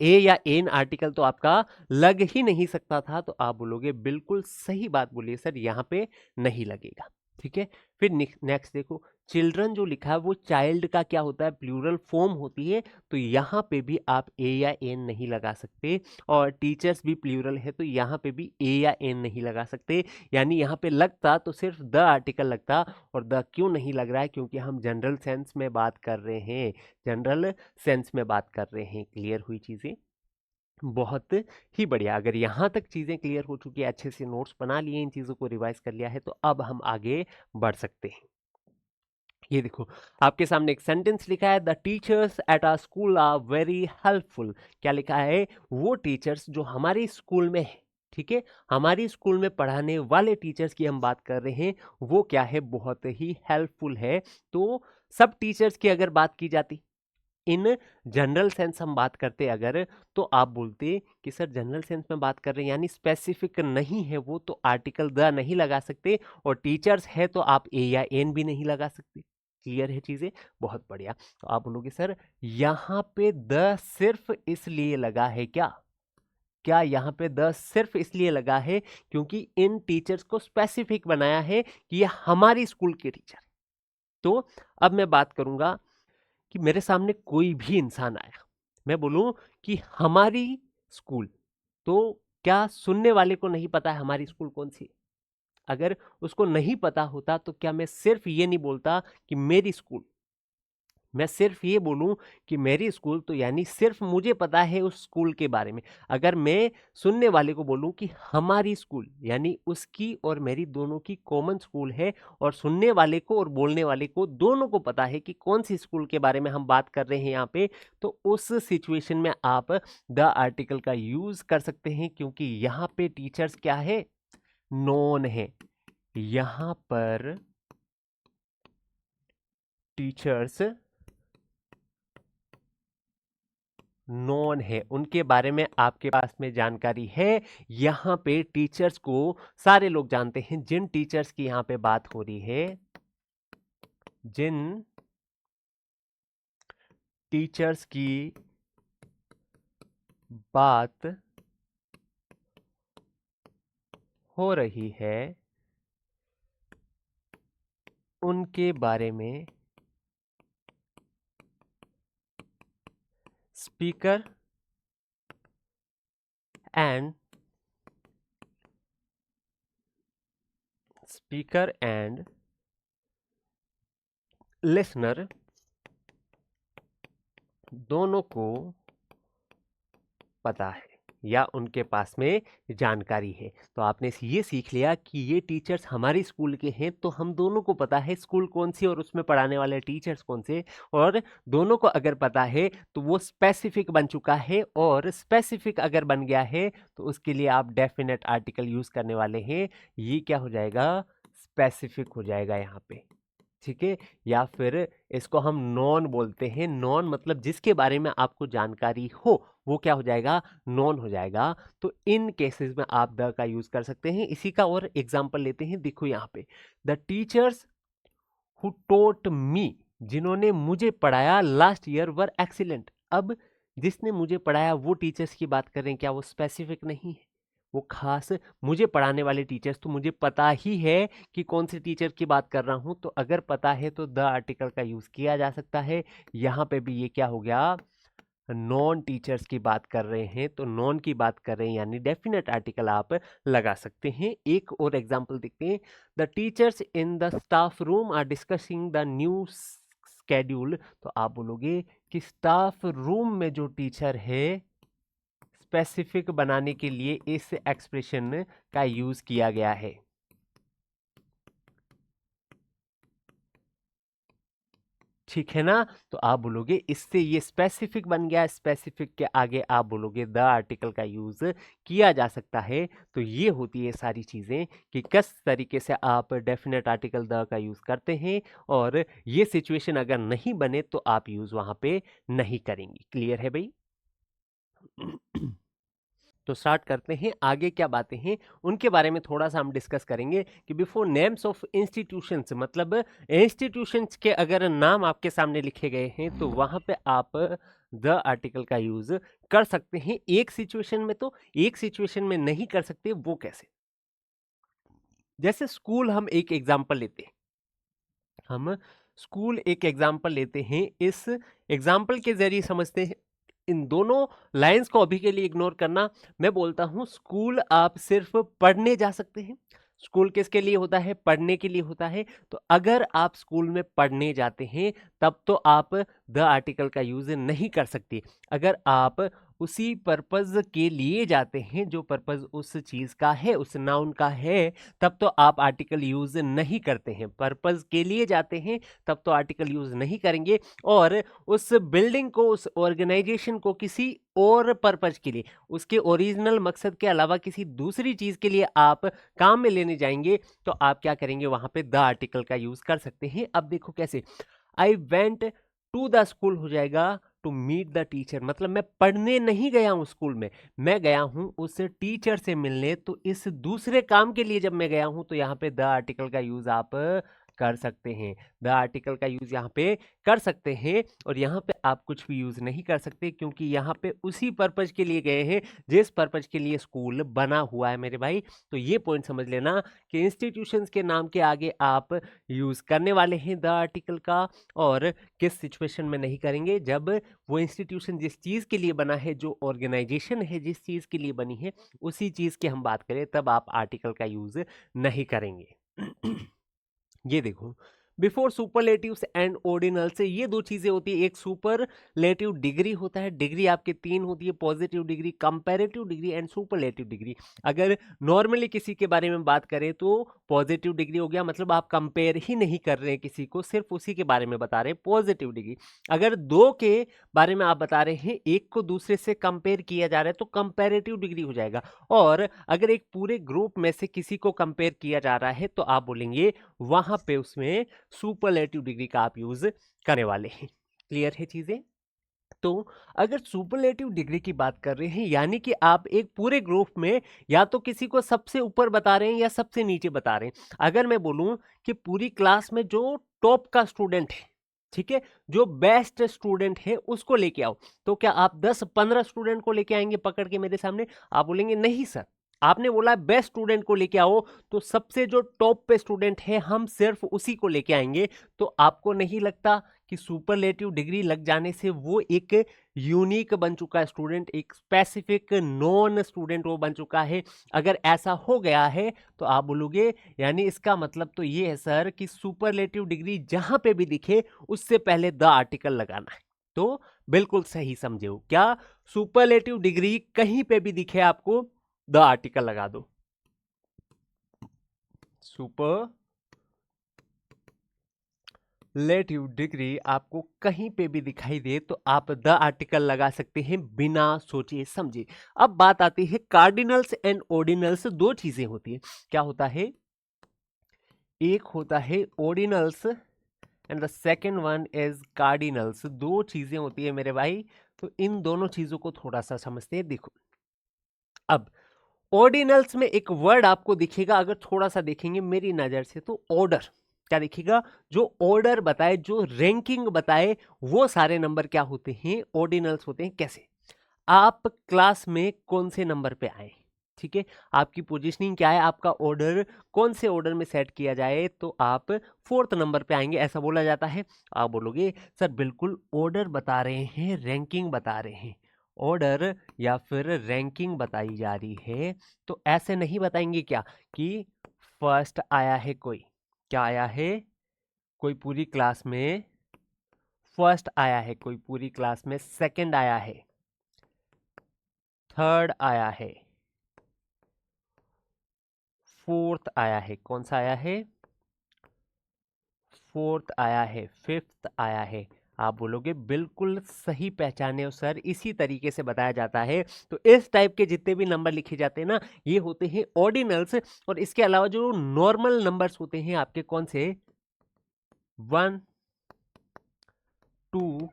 ए या एन आर्टिकल तो आपका लग ही नहीं सकता था। तो आप बोलोगे बिल्कुल सही बात बोलिए सर, यहां पे नहीं लगेगा, ठीक है। फिर नेक्स्ट देखो, चिल्ड्रन जो लिखा है वो चाइल्ड का क्या होता है, प्लूरल फॉर्म होती है। तो यहां पे भी आप ए या एन नहीं लगा सकते। और टीचर्स भी प्लूरल है तो यहां पे भी ए या एन नहीं लगा सकते। यानी यहां पे लगता तो सिर्फ द आर्टिकल लगता। और द क्यों नहीं लग रहा है, क्योंकि हम जनरल सेंस में बात कर रहे हैं, जनरल सेंस में बात कर रहे हैं। क्लियर हुई चीजें? बहुत ही बढ़िया। अगर यहाँ तक चीजें क्लियर हो चुकी है, अच्छे से नोट्स बना लिए, इन चीजों को रिवाइज कर लिया है, तो अब हम आगे बढ़ सकते हैं। ये देखो, आपके सामने एक सेंटेंस लिखा है, the teachers at our school are very helpful. क्या लिखा है, वो टीचर्स जो हमारे स्कूल में है, ठीक है, हमारी स्कूल में पढ़ाने वाले टीचर्स की हम बात कर रहे हैं, वो क्या है, बहुत ही हेल्पफुल है। तो सब टीचर्स की अगर बात की जाती, इन जनरल सेंस हम बात करते अगर, तो आप बोलते कि सर जनरल सेंस में बात कर रहे हैं यानी स्पेसिफिक नहीं है वो, तो आर्टिकल द नहीं लगा सकते। और टीचर्स है तो आप ए या एन भी नहीं लगा सकते। क्लियर है चीजें? बहुत बढ़िया। तो आप बोलोगे सर यहां पे द सिर्फ इसलिए लगा है क्या, क्या यहाँ पे द सिर्फ इसलिए लगा है क्योंकि इन टीचर्स को स्पेसिफिक बनाया है कि ये हमारी स्कूल के टीचर। तो अब मैं बात करूंगा कि मेरे सामने कोई भी इंसान आया, मैं बोलूं कि हमारी स्कूल, तो क्या सुनने वाले को नहीं पता है हमारी स्कूल कौन सी है? अगर उसको नहीं पता होता तो क्या मैं सिर्फ ये नहीं बोलता कि मेरी स्कूल, मैं सिर्फ ये बोलूं कि मेरी स्कूल, तो यानी सिर्फ मुझे पता है उस स्कूल के बारे में। अगर मैं सुनने वाले को बोलूं कि हमारी स्कूल, यानी उसकी और मेरी दोनों की कॉमन स्कूल है, और सुनने वाले को और बोलने वाले को दोनों को पता है कि कौन सी स्कूल के बारे में हम बात कर रहे हैं यहाँ पे, तो उस सिचुएशन में आप द आर्टिकल का यूज कर सकते हैं, क्योंकि यहाँ पे टीचर्स क्या है, नोन है। यहाँ पर टीचर्स नोन है, उनके बारे में आपके पास में जानकारी है। यहाँ पे टीचर्स को सारे लोग जानते हैं। जिन टीचर्स की यहाँ पे बात हो रही है, जिन टीचर्स की बात हो रही है, उनके बारे में स्पीकर एंड लिसनर दोनों को पता है। या उनके पास में जानकारी है। तो आपने ये सीख लिया कि ये टीचर्स हमारे स्कूल के हैं, तो हम दोनों को पता है स्कूल कौन सी और उसमें पढ़ाने वाले टीचर्स कौन से, और दोनों को अगर पता है तो वो स्पेसिफिक बन चुका है, और स्पेसिफिक अगर बन गया है तो उसके लिए आप डेफिनेट आर्टिकल यूज करने वाले हैं। ये क्या हो जाएगा, स्पेसिफिक हो जाएगा यहाँ पे, ठीक है। या फिर इसको हम नॉन बोलते हैं। नॉन मतलब जिसके बारे में आपको जानकारी हो वो क्या हो जाएगा, नॉन हो जाएगा। तो इन केसेस में आप द का यूज कर सकते हैं। इसी का और एग्जांपल लेते हैं, देखो यहाँ पे, द टीचर्स हु टोट मी, जिन्होंने मुझे पढ़ाया लास्ट ईयर वर एक्सीलेंट। अब जिसने मुझे पढ़ाया वो टीचर्स की बात कर रहे हैं, क्या वो स्पेसिफिक नहीं है, वो खास मुझे पढ़ाने वाले टीचर्स, तो मुझे पता ही है कि कौन से टीचर की बात कर रहा हूं। तो अगर पता है तो द आर्टिकल का यूज किया जा सकता है। यहां पे भी ये क्या हो गया, नॉन टीचर्स की बात कर रहे हैं, तो नॉन की बात कर रहे हैं यानी डेफिनेट आर्टिकल आप लगा सकते हैं। एक और एग्जांपल देखते हैं, the teachers in the staff room are discussing the new schedule. तो आप बोलोगे कि स्टाफ रूम में जो टीचर है, स्पेसिफिक बनाने के लिए इस एक्सप्रेशन का यूज किया गया है। ठीक है ना। तो आप बोलोगे इससे ये स्पेसिफिक बन गया। स्पेसिफिक के आगे आप बोलोगे द आर्टिकल का यूज किया जा सकता है। तो ये होती है सारी चीजें कि किस तरीके से आप डेफिनेट आर्टिकल द का यूज करते हैं, और ये सिचुएशन अगर नहीं बने तो आप यूज वहां पे नहीं करेंगे। क्लियर है भाई? तो स्टार्ट करते हैं, आगे क्या बातें हैं उनके बारे में थोड़ा सा हम डिस्कस करेंगे कि बिफोर नेम्स ऑफ इंस्टीट्यूशंस, मतलब इंस्टीट्यूशंस के अगर नाम आपके सामने लिखे गए हैं तो वहां पे आप द आर्टिकल का यूज कर सकते हैं एक सिचुएशन में। तो एक सिचुएशन में नहीं कर सकते, वो कैसे? जैसे स्कूल हम एक एग्जांपल लेते हैं, हम स्कूल एक एग्जांपल लेते हैं, इस एग्जांपल के जरिए समझते हैं। इन दोनों लाइंस को अभी के लिए इग्नोर करना। मैं बोलता हूं स्कूल आप सिर्फ पढ़ने जा सकते हैं। स्कूल किसके लिए होता है, पढ़ने के लिए होता है। तो अगर आप स्कूल में पढ़ने जाते हैं तब तो आप द आर्टिकल का यूज नहीं कर सकते। अगर आप उसी पर्पज के लिए जाते हैं जो पर्पज उस चीज का है, उस नाउन का है, तब तो आप आर्टिकल यूज नहीं करते हैं। पर्पज के लिए जाते हैं तब तो आर्टिकल यूज नहीं करेंगे। और उस बिल्डिंग को, उस ऑर्गेनाइजेशन को किसी और पर्पज के लिए, उसके ओरिजिनल मकसद के अलावा किसी दूसरी चीज के लिए आप काम में लेने जाएंगे, तो आप क्या करेंगे, वहां पे द आर्टिकल का यूज कर सकते हैं। अब देखो कैसे, I went to the school हो जाएगा टू मीट द टीचर, मतलब मैं पढ़ने नहीं गया हूं स्कूल में, मैं गया हूं उस टीचर से मिलने। तो इस दूसरे काम के लिए जब मैं गया हूं तो यहाँ पे द आर्टिकल का यूज आप कर सकते हैं। द आर्टिकल का यूज यहाँ पे कर सकते हैं, और यहाँ पे आप कुछ भी यूज नहीं कर सकते क्योंकि यहाँ पे उसी पर्पज के लिए गए हैं जिस पर्पज के लिए स्कूल बना हुआ है मेरे भाई। तो ये पॉइंट समझ लेना कि इंस्टीट्यूशंस के नाम के आगे आप यूज करने वाले हैं द आर्टिकल का, और किस सिचुएशन में नहीं करेंगे, जब वो इंस्टीट्यूशन जिस चीज के लिए बना है, जो ऑर्गेनाइजेशन है जिस चीज के लिए बनी है, उसी चीज की हम बात करें, तब आप आर्टिकल का यूज नहीं करेंगे। ये देखो, बिफोर सुपरलेटिव्स एंड ऑर्डिनल से ये दो चीजें होती है। एक सुपरलेटिव डिग्री होता है, डिग्री आपके तीन होती है, positive degree, comparative degree and superlative degree. अगर नॉर्मली किसी के बारे में बात करें तो पॉजिटिव डिग्री हो गया, मतलब आप कंपेयर ही नहीं कर रहे हैं किसी को, सिर्फ उसी के बारे में बता रहे हैं, पॉजिटिव डिग्री। अगर दो के बारे में आप बता रहे हैं, एक को दूसरे से कंपेयर किया जा रहा है, तो कंपैरेटिव डिग्री हो जाएगा। और अगर एक पूरे ग्रुप में से किसी को कंपेयर किया जा रहा है तो आप बोलेंगे वहां पे उसमें सुपरलेटिव डिग्री का आप यूज करने वाले हैं। क्लियर है चीजें? तो अगर सुपरलेटिव डिग्री की बात कर रहे हैं, यानी कि आप एक पूरे ग्रुप में या तो किसी को सबसे ऊपर बता रहे हैं या सबसे नीचे बता रहे हैं। अगर मैं बोलूं कि पूरी क्लास में जो टॉप का स्टूडेंट है, ठीक है, जो बेस्ट स्टूडेंट है, उसको लेके आओ, तो क्या आप 10-15 स्टूडेंट को लेके आएंगे पकड़ के मेरे सामने? आप बोलेंगे नहीं सर, आपने बोला बेस्ट स्टूडेंट को लेके आओ, तो सबसे जो टॉप पे स्टूडेंट है हम सिर्फ उसी को लेके आएंगे। तो आपको नहीं लगता कि सुपरलेटिव डिग्री लग जाने से वो एक यूनिक बन चुका है स्टूडेंट, एक स्पेसिफिक नॉन स्टूडेंट वो बन चुका है? अगर ऐसा हो गया है तो आप बोलोगे यानी इसका मतलब तो ये है सर कि सुपरलेटिव डिग्री जहां पे भी दिखे उससे पहले द आर्टिकल लगाना है। तो बिल्कुल सही समझे हो। क्या सुपरलेटिव डिग्री कहीं पे भी दिखे आपको, द आर्टिकल लगा दो। सुपरलेटिव डिग्री आपको कहीं पे भी दिखाई दे तो आप द आर्टिकल लगा सकते हैं बिना सोचे समझे। अब बात आती है कार्डिनल्स एंड ऑर्डिनल्स, दो चीजें होती है। क्या होता है, एक होता है ordinals and the second one is cardinals. दो चीजें होती है मेरे भाई, तो इन दोनों चीजों को थोड़ा सा समझते हैं। देखो, अब ऑर्डिनल्स में एक वर्ड आपको दिखेगा, अगर थोड़ा सा देखेंगे मेरी नजर से तो ऑर्डर। क्या दिखेगा, जो ऑर्डर बताए, जो रैंकिंग बताए, वो सारे नंबर क्या होते हैं, ऑर्डिनल्स होते हैं। कैसे, आप क्लास में कौन से नंबर पे आए, ठीक है, आपकी पोजीशनिंग क्या है, आपका ऑर्डर कौन से ऑर्डर में सेट किया जाए, तो आप फोर्थ नंबर पे आएंगे, ऐसा बोला जाता है। आप बोलोगे सर बिल्कुल ऑर्डर बता रहे हैं, रैंकिंग बता रहे हैं, ऑर्डर या फिर रैंकिंग बताई जा रही है, तो ऐसे नहीं बताएंगे क्या कि फर्स्ट आया है कोई, क्या आया है, कोई पूरी क्लास में फर्स्ट आया है, कोई पूरी क्लास में सेकंड आया है, थर्ड आया है, फोर्थ आया है, कौन सा आया है, फोर्थ आया है, फिफ्थ आया है। आप बोलोगे बिल्कुल सही पहचाने हो सर, इसी तरीके से बताया जाता है। तो इस टाइप के जितने भी नंबर लिखे जाते हैं ना, ये होते हैं ऑर्डिनल्स। और इसके अलावा जो नॉर्मल नंबर्स होते हैं आपके, कौन से, 1 2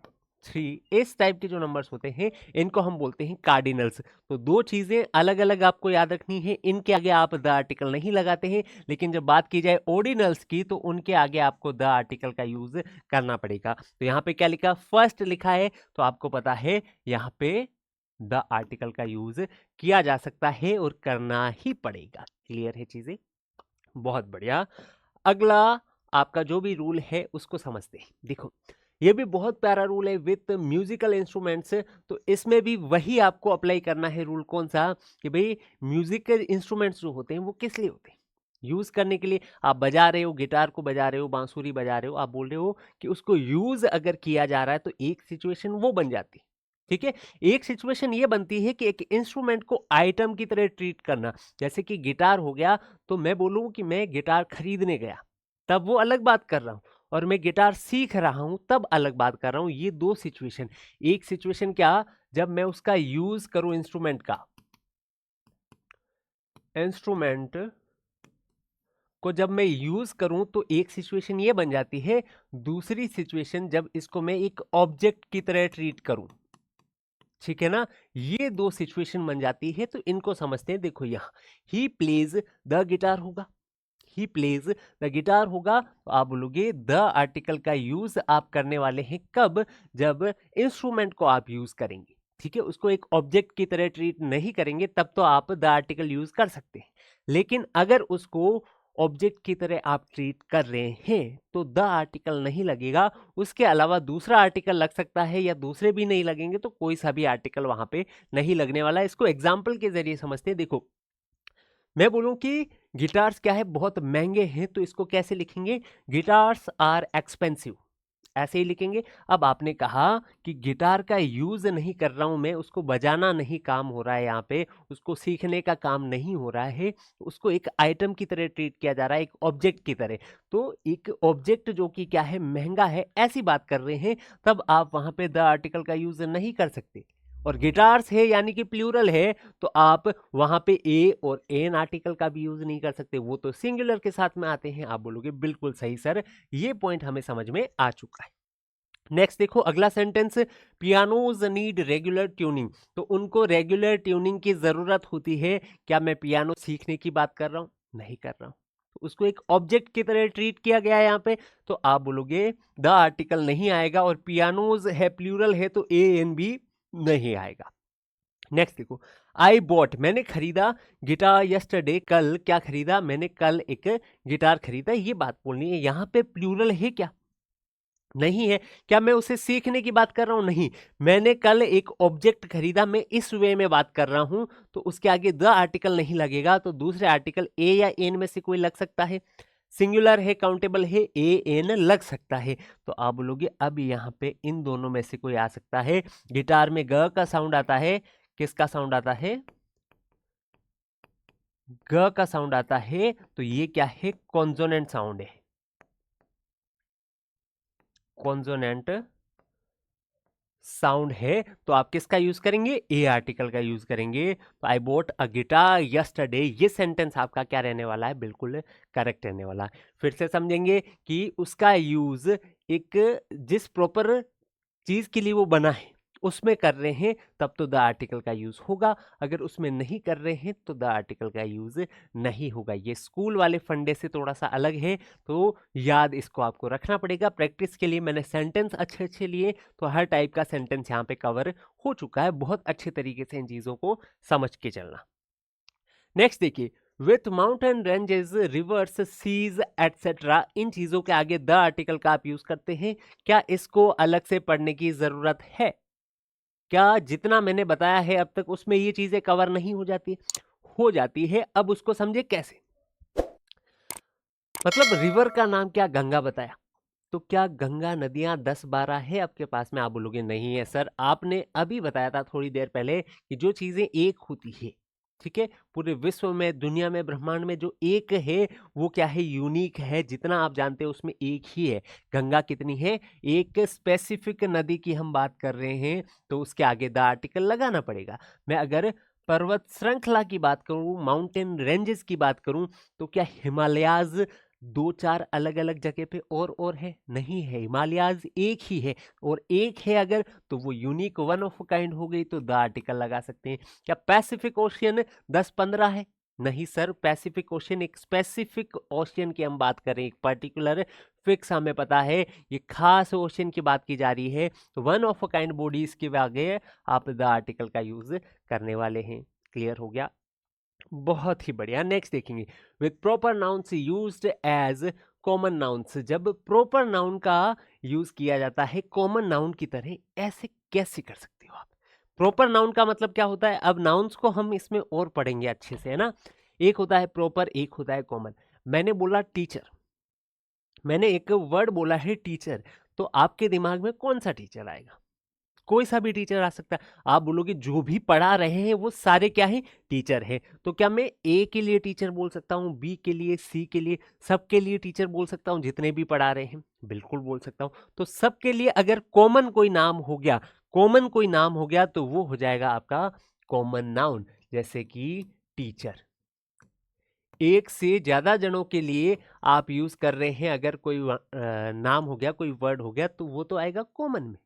3, इस टाइप के जो नंबर्स होते हैं इनको हम बोलते हैं कार्डिनल्स। तो दो चीजें अलग अलग आपको याद रखनी है, इनके आगे आप द आर्टिकल नहीं लगाते हैं, लेकिन जब बात की जाए ऑर्डिनल्स की तो उनके आगे आपको द आर्टिकल का यूज करना पड़ेगा। तो यहाँ पे क्या लिखा, फर्स्ट लिखा है, तो आपको पता है यहाँ पे द आर्टिकल का यूज किया जा सकता है और करना ही पड़ेगा। क्लियर है चीजें, बहुत बढ़िया। अगला आपका जो भी रूल है उसको समझते हैं। देखो, ये भी बहुत प्यारा रूल है विथ म्यूजिकल इंस्ट्रूमेंट्स। तो इसमें भी वही आपको अप्लाई करना है रूल, कौन सा, कि भाई म्यूजिकल इंस्ट्रूमेंट्स जो होते हैं वो किस लिए होते हैं, यूज करने के लिए। आप बजा रहे हो, गिटार को बजा रहे हो, बांसुरी बजा रहे हो, आप बोल रहे हो कि उसको यूज अगर किया जा रहा है तो एक सिचुएशन वो बन जाती है, ठीक है। एक सिचुएशन ये बनती है कि एक इंस्ट्रूमेंट को आइटम की तरह ट्रीट करना। जैसे कि गिटार हो गया, तो मैं बोलूं कि मैं गिटार खरीदने गया, तब वो अलग बात कर रहा हूं, और मैं गिटार सीख रहा हूं तब अलग बात कर रहा हूं। ये दो सिचुएशन, एक सिचुएशन क्या, जब मैं उसका यूज करूं, इंस्ट्रूमेंट को जब मैं यूज करूं तो एक सिचुएशन ये बन जाती है। दूसरी सिचुएशन जब इसको मैं एक ऑब्जेक्ट की तरह ट्रीट करूं, ठीक है ना, ये दो सिचुएशन बन जाती है। तो इनको समझते हैं। देखो, यहां ही प्लेज द गिटार होगा, ही प्लेज द गिटार होगा, तो आप बोलोगे द आर्टिकल का यूज आप करने वाले हैं कब, जब इंस्ट्रूमेंट को आप यूज करेंगे, ठीक है, उसको एक ऑब्जेक्ट की तरह ट्रीट नहीं करेंगे, तब तो आप द आर्टिकल यूज कर सकते हैं। लेकिन अगर उसको ऑब्जेक्ट की तरह आप ट्रीट कर रहे हैं तो द आर्टिकल नहीं लगेगा। उसके अलावा दूसरा आर्टिकल लग सकता है, या दूसरे भी नहीं लगेंगे, तो कोई सा भी आर्टिकल वहां पे नहीं लगने वाला है। इसको एग्जाम्पल के जरिए समझते हैं। देखो, मैं बोलूं कि गिटार्स क्या है, बहुत महंगे हैं, तो इसको कैसे लिखेंगे, गिटार्स आर एक्सपेंसिव, ऐसे ही लिखेंगे। अब आपने कहा कि गिटार का यूज नहीं कर रहा हूं मैं, उसको बजाना नहीं काम हो रहा है, यहाँ पे उसको सीखने का काम नहीं हो रहा है, उसको एक आइटम की तरह ट्रीट किया जा रहा है, एक ऑब्जेक्ट की तरह। तो एक ऑब्जेक्ट जो कि क्या है, महंगा है, ऐसी बात कर रहे हैं, तब आप वहां पे द आर्टिकल का यूज नहीं कर सकते। और गिटार्स है यानी कि प्लूरल है, तो आप वहां पे ए और एन आर्टिकल का भी यूज नहीं कर सकते, वो तो सिंगुलर के साथ में आते हैं। आप बोलोगे बिल्कुल सही सर, ये पॉइंट हमें समझ में आ चुका है। नेक्स्ट देखो, अगला sentence, pianos need regular tuning. तो उनको रेगुलर ट्यूनिंग की जरूरत होती है। क्या मैं पियानो सीखने की बात कर रहा हूं, नहीं कर रहा हूं, तो उसको एक ऑब्जेक्ट की तरह ट्रीट किया गया है यहाँ पे, तो आप बोलोगे द आर्टिकल नहीं आएगा, और पियानोज है, प्लूरल है, तो ए एन बी नहीं आएगा। नेक्स्ट देखो, आई बॉट, मैंने खरीदा, गिटार यस्टरडे, कल क्या खरीदा, मैंने कल एक गिटार खरीदा, ये बात बोलनी है। यहाँ पे प्लूरल है क्या, नहीं है। क्या मैं उसे सीखने की बात कर रहा हूं, नहीं। मैंने कल एक ऑब्जेक्ट खरीदा, मैं इस वे में बात कर रहा हूं, तो उसके आगे द आर्टिकल नहीं लगेगा, तो दूसरे आर्टिकल ए या एन में से कोई लग सकता है, सिंगुलर है, काउंटेबल है, ए एन लग सकता है। तो आप बोलोगे अब यहाँ पे इन दोनों में से कोई आ सकता है। गिटार में ग का साउंड आता है, किसका साउंड आता है? ग का साउंड आता है। तो ये क्या है? कॉन्सोनेंट साउंड है, कॉन्सोनेंट साउंड है। तो आप किसका यूज करेंगे? ए आर्टिकल का यूज करेंगे। तो आई बोट अ गिटार यस्टरडे, ये सेंटेंस आपका क्या रहने वाला है? बिल्कुल करेक्ट रहने वाला है। फिर से समझेंगे कि उसका यूज एक जिस प्रॉपर चीज के लिए वो बना है उसमें कर रहे हैं, तब तो द आर्टिकल का यूज होगा। अगर उसमें नहीं कर रहे हैं तो द आर्टिकल का यूज नहीं होगा। ये स्कूल वाले फंडे से थोड़ा सा अलग है, तो याद इसको आपको रखना पड़ेगा। प्रैक्टिस के लिए मैंने सेंटेंस अच्छे अच्छे लिए, तो हर टाइप का सेंटेंस यहाँ पे कवर हो चुका है। बहुत अच्छे तरीके से इन चीजों को समझ के चलना। नेक्स्ट देखिए, with mountain ranges, rivers, seas etcetera, इन चीजों के आगे द आर्टिकल का आप यूज करते हैं। क्या इसको अलग से पढ़ने की जरूरत है? क्या जितना मैंने बताया है अब तक उसमें ये चीजें कवर नहीं हो जाती? हो जाती है। अब उसको समझे कैसे। मतलब रिवर का नाम क्या? गंगा बताया। तो क्या गंगा नदियां 10-12 है आपके पास में? आप बोलोगे नहीं है सर, आपने अभी बताया था थोड़ी देर पहले कि जो चीजें एक होती है, ठीक है, पूरे विश्व में, दुनिया में, ब्रह्मांड में जो एक है वो क्या है? यूनिक है। जितना आप जानते हो उसमें एक ही है। गंगा कितनी है? एक स्पेसिफिक नदी की हम बात कर रहे हैं, तो उसके आगे द आर्टिकल लगाना पड़ेगा। मैं अगर पर्वत श्रृंखला की बात करूं, माउंटेन रेंजेस की बात करूं, तो क्या हिमालयाज दो चार अलग अलग जगह पे और है? नहीं है, हिमालयाज एक ही है। और एक है अगर, तो वो यूनिक, वन ऑफ काइंड हो गई, तो द आर्टिकल लगा सकते हैं। क्या पैसिफिक ओशियन 10-15 है? नहीं सर, पैसिफिक ओशियन एक स्पेसिफिक ओशियन की हम बात कर रहे हैं, एक पर्टिकुलर फिक्स हमें पता है, ये खास ओशियन की बात की जा रही है। तो वन ऑफ काइंड बॉडीज के आगे आप द आर्टिकल का यूज करने वाले हैं। क्लियर हो गया? बहुत ही बढ़िया। नेक्स्ट देखेंगे, with proper nouns used as common nouns, जब प्रॉपर नाउन का यूज किया जाता है कॉमन नाउन की तरह, ऐसे कैसे कर सकते हो आप? प्रॉपर नाउन का मतलब क्या होता है? अब नाउन्स को हम इसमें और पढ़ेंगे अच्छे से, है ना। एक होता है प्रॉपर, एक होता है कॉमन। मैंने बोला टीचर, मैंने एक वर्ड बोला है टीचर, तो आपके दिमाग में कौन सा टीचर आएगा? कोई सा भी टीचर आ सकता है। आप बोलोगे जो भी पढ़ा रहे हैं वो सारे क्या है? टीचर है। तो क्या मैं ए के लिए टीचर बोल सकता हूँ, बी के लिए, सी के लिए, सबके लिए टीचर बोल सकता हूँ जितने भी पढ़ा रहे हैं? बिल्कुल बोल सकता हूँ। तो सबके लिए अगर कॉमन कोई नाम हो गया, कॉमन कोई नाम हो गया, तो वो हो जाएगा आपका कॉमन नाउन। जैसे कि टीचर, एक से ज्यादा जनों के लिए आप यूज कर रहे हैं, अगर कोई नाम हो गया, कोई वर्ड हो गया, तो वो तो आएगा कॉमन में।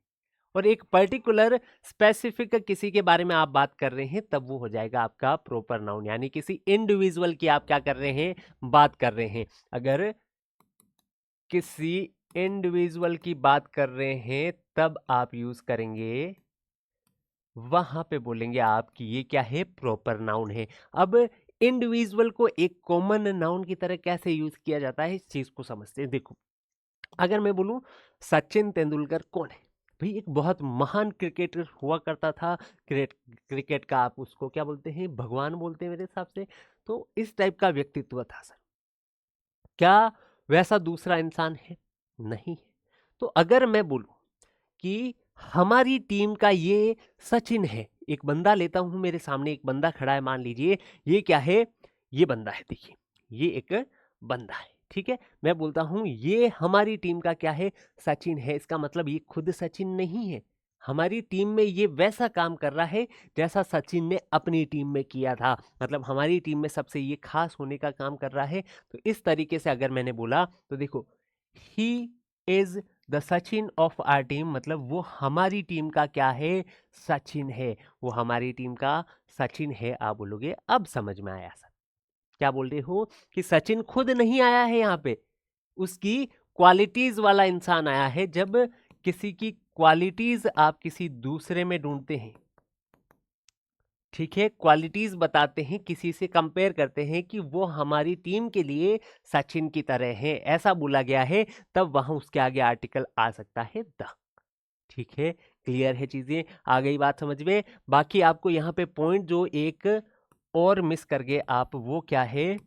और एक पर्टिकुलर स्पेसिफिक किसी के बारे में आप बात कर रहे हैं, तब वो हो जाएगा आपका प्रॉपर नाउन। यानी किसी इंडिविजुअल की आप क्या कर रहे हैं? बात कर रहे हैं। अगर किसी इंडिविजुअल की बात कर रहे हैं, तब आप यूज करेंगे, वहां पे बोलेंगे आप कि ये क्या है? प्रॉपर नाउन है। अब इंडिविजुअल को एक कॉमन नाउन की तरह कैसे यूज किया जाता है, इस चीज को समझते हैं। देखो, अगर मैं बोलूं सचिन तेंदुलकर कौन है? भाई एक बहुत महान क्रिकेटर हुआ करता था। क्रिकेट का आप उसको क्या बोलते हैं? भगवान बोलते हैं मेरे हिसाब से। तो इस टाइप का व्यक्तित्व था सर। क्या वैसा दूसरा इंसान है? नहीं है। तो अगर मैं बोलूं कि हमारी टीम का ये सचिन है, एक बंदा लेता हूं, मेरे सामने एक बंदा खड़ा है, मान लीजिए ये क्या है? ये बंदा है, देखिए ये एक बंदा है, ठीक है। मैं बोलता हूं ये हमारी टीम का क्या है? सचिन है। इसका मतलब ये खुद सचिन नहीं है, हमारी टीम में ये वैसा काम कर रहा है जैसा सचिन ने अपनी टीम में किया था। मतलब हमारी टीम में सबसे ये खास होने का काम कर रहा है। तो इस तरीके से अगर मैंने बोला, तो देखो, he is the Sachin of our team, मतलब वो हमारी टीम का क्या है? सचिन है। वो हमारी टीम का सचिन है। आप बोलोगे अब समझ में आया सर। क्या बोल रहे हो? कि सचिन खुद नहीं आया है यहाँ पे, उसकी क्वालिटीज वाला इंसान आया है। जब किसी की क्वालिटीज आप किसी दूसरे में ढूंढते हैं, ठीक है, क्वालिटीज बताते हैं, किसी से कंपेयर करते हैं कि वो हमारी टीम के लिए सचिन की तरह है, ऐसा बोला गया है, तब वहां उसके आगे आर्टिकल आ सकता है द। ठीक है, क्लियर है चीजें? आ गई बात समझ में? बाकी आपको यहाँ पे पॉइंट जो एक और मिस कर गए आप, वो क्या है?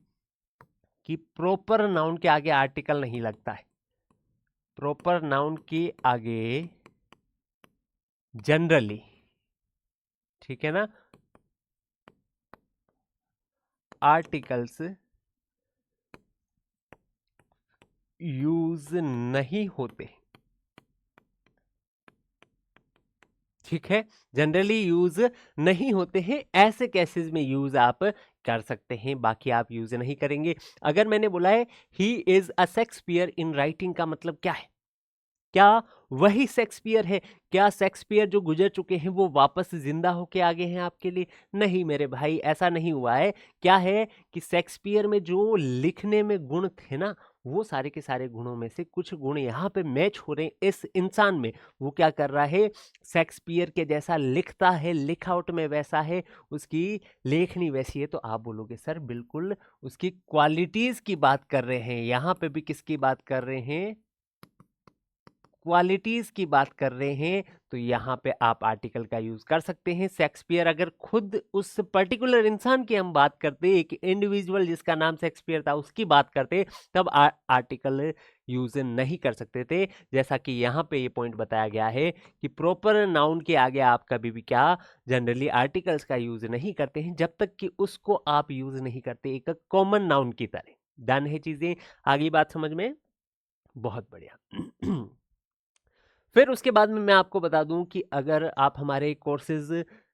कि प्रॉपर नाउन के आगे आर्टिकल नहीं लगता है। प्रॉपर नाउन के आगे जनरली, ठीक है ना, आर्टिकल्स यूज नहीं होते। ठीक है, जनरली यूज नहीं होते हैं। ऐसे केसेस में यूज आप कर सकते हैं, बाकी आप यूज नहीं करेंगे। अगर मैंने बोला है he is a Shakespeare in writing, का मतलब क्या है? क्या वही शेक्सपियर है? क्या शेक्सपियर जो गुजर चुके हैं वो वापस जिंदा होके आ गए हैं आपके लिए? नहीं मेरे भाई, ऐसा नहीं हुआ है। क्या है कि शेक्सपियर में जो लिखने में गुण थे ना, वो सारे के सारे गुणों में से कुछ गुण यहाँ पे मैच हो रहे हैं इस इंसान में। वो क्या कर रहा है? शेक्सपियर के जैसा लिखता है, लिख आउट में वैसा है, उसकी लेखनी वैसी है। तो आप बोलोगे सर बिल्कुल उसकी क्वालिटीज की बात कर रहे हैं। यहाँ पे भी किसकी बात कर रहे हैं? क्वालिटीज की बात कर रहे हैं। तो यहाँ पे आप आर्टिकल का यूज कर सकते हैं। शेक्सपियर, अगर खुद उस पर्टिकुलर इंसान की हम बात करते, एक इंडिविजुअल जिसका नाम शेक्सपियर था उसकी बात करते, तब आर्टिकल यूज नहीं कर सकते थे। जैसा कि यहाँ पे ये पॉइंट बताया गया है कि प्रॉपर नाउन के आगे आप कभी भी क्या जनरली आर्टिकल्स का यूज नहीं करते हैं, जब तक कि उसको आप यूज नहीं करते एक कॉमन नाउन की तरह। डन है चीजें? आगे बात समझ में? बहुत बढ़िया। फिर उसके बाद में मैं आपको बता दूं कि अगर आप हमारे कोर्सेज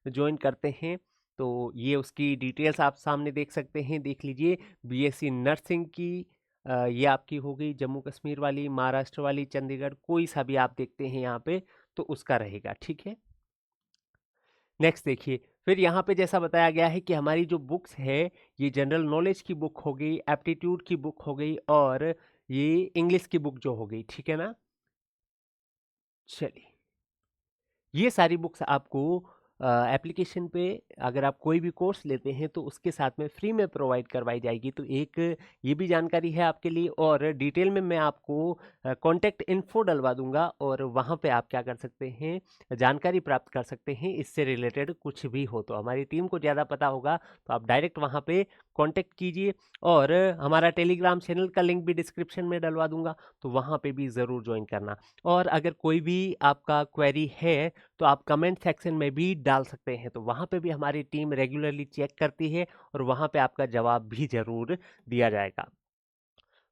ज्वाइन करते हैं तो ये उसकी डिटेल्स आप सामने देख सकते हैं, देख लीजिए। बीएससी नर्सिंग की ये आपकी हो गई जम्मू कश्मीर वाली, महाराष्ट्र वाली, चंडीगढ़, कोई सा भी आप देखते हैं यहाँ पे तो उसका रहेगा। ठीक है, नेक्स्ट देखिए। फिर यहाँ पे जैसा बताया गया है कि हमारी जो बुक्स है ये जनरल नॉलेज की बुक हो गई, एप्टीट्यूड की बुक हो गई, और ये इंग्लिश की बुक जो हो गई। ठीक है ना? चलिए, ये सारी बुक्स आपको एप्लीकेशन पे, अगर आप कोई भी कोर्स लेते हैं तो उसके साथ में फ्री में प्रोवाइड करवाई जाएगी। तो एक ये भी जानकारी है आपके लिए, और डिटेल में मैं आपको कॉन्टैक्ट इन्फो डलवा दूंगा, और वहाँ पे आप क्या कर सकते हैं, जानकारी प्राप्त कर सकते हैं। इससे रिलेटेड कुछ भी हो तो हमारी टीम को ज़्यादा पता होगा, तो आप डायरेक्ट वहाँ पे कॉन्टैक्ट कीजिए। और हमारा टेलीग्राम चैनल का लिंक भी डिस्क्रिप्शन में डलवा दूंगा, तो वहाँ पे भी ज़रूर ज्वाइन करना। और अगर कोई भी आपका क्वेरी है तो आप कमेंट सेक्शन में भी डाल सकते हैं, तो वहाँ पे भी हमारी टीम रेगुलरली चेक करती है और वहाँ पे आपका जवाब भी जरूर दिया जाएगा।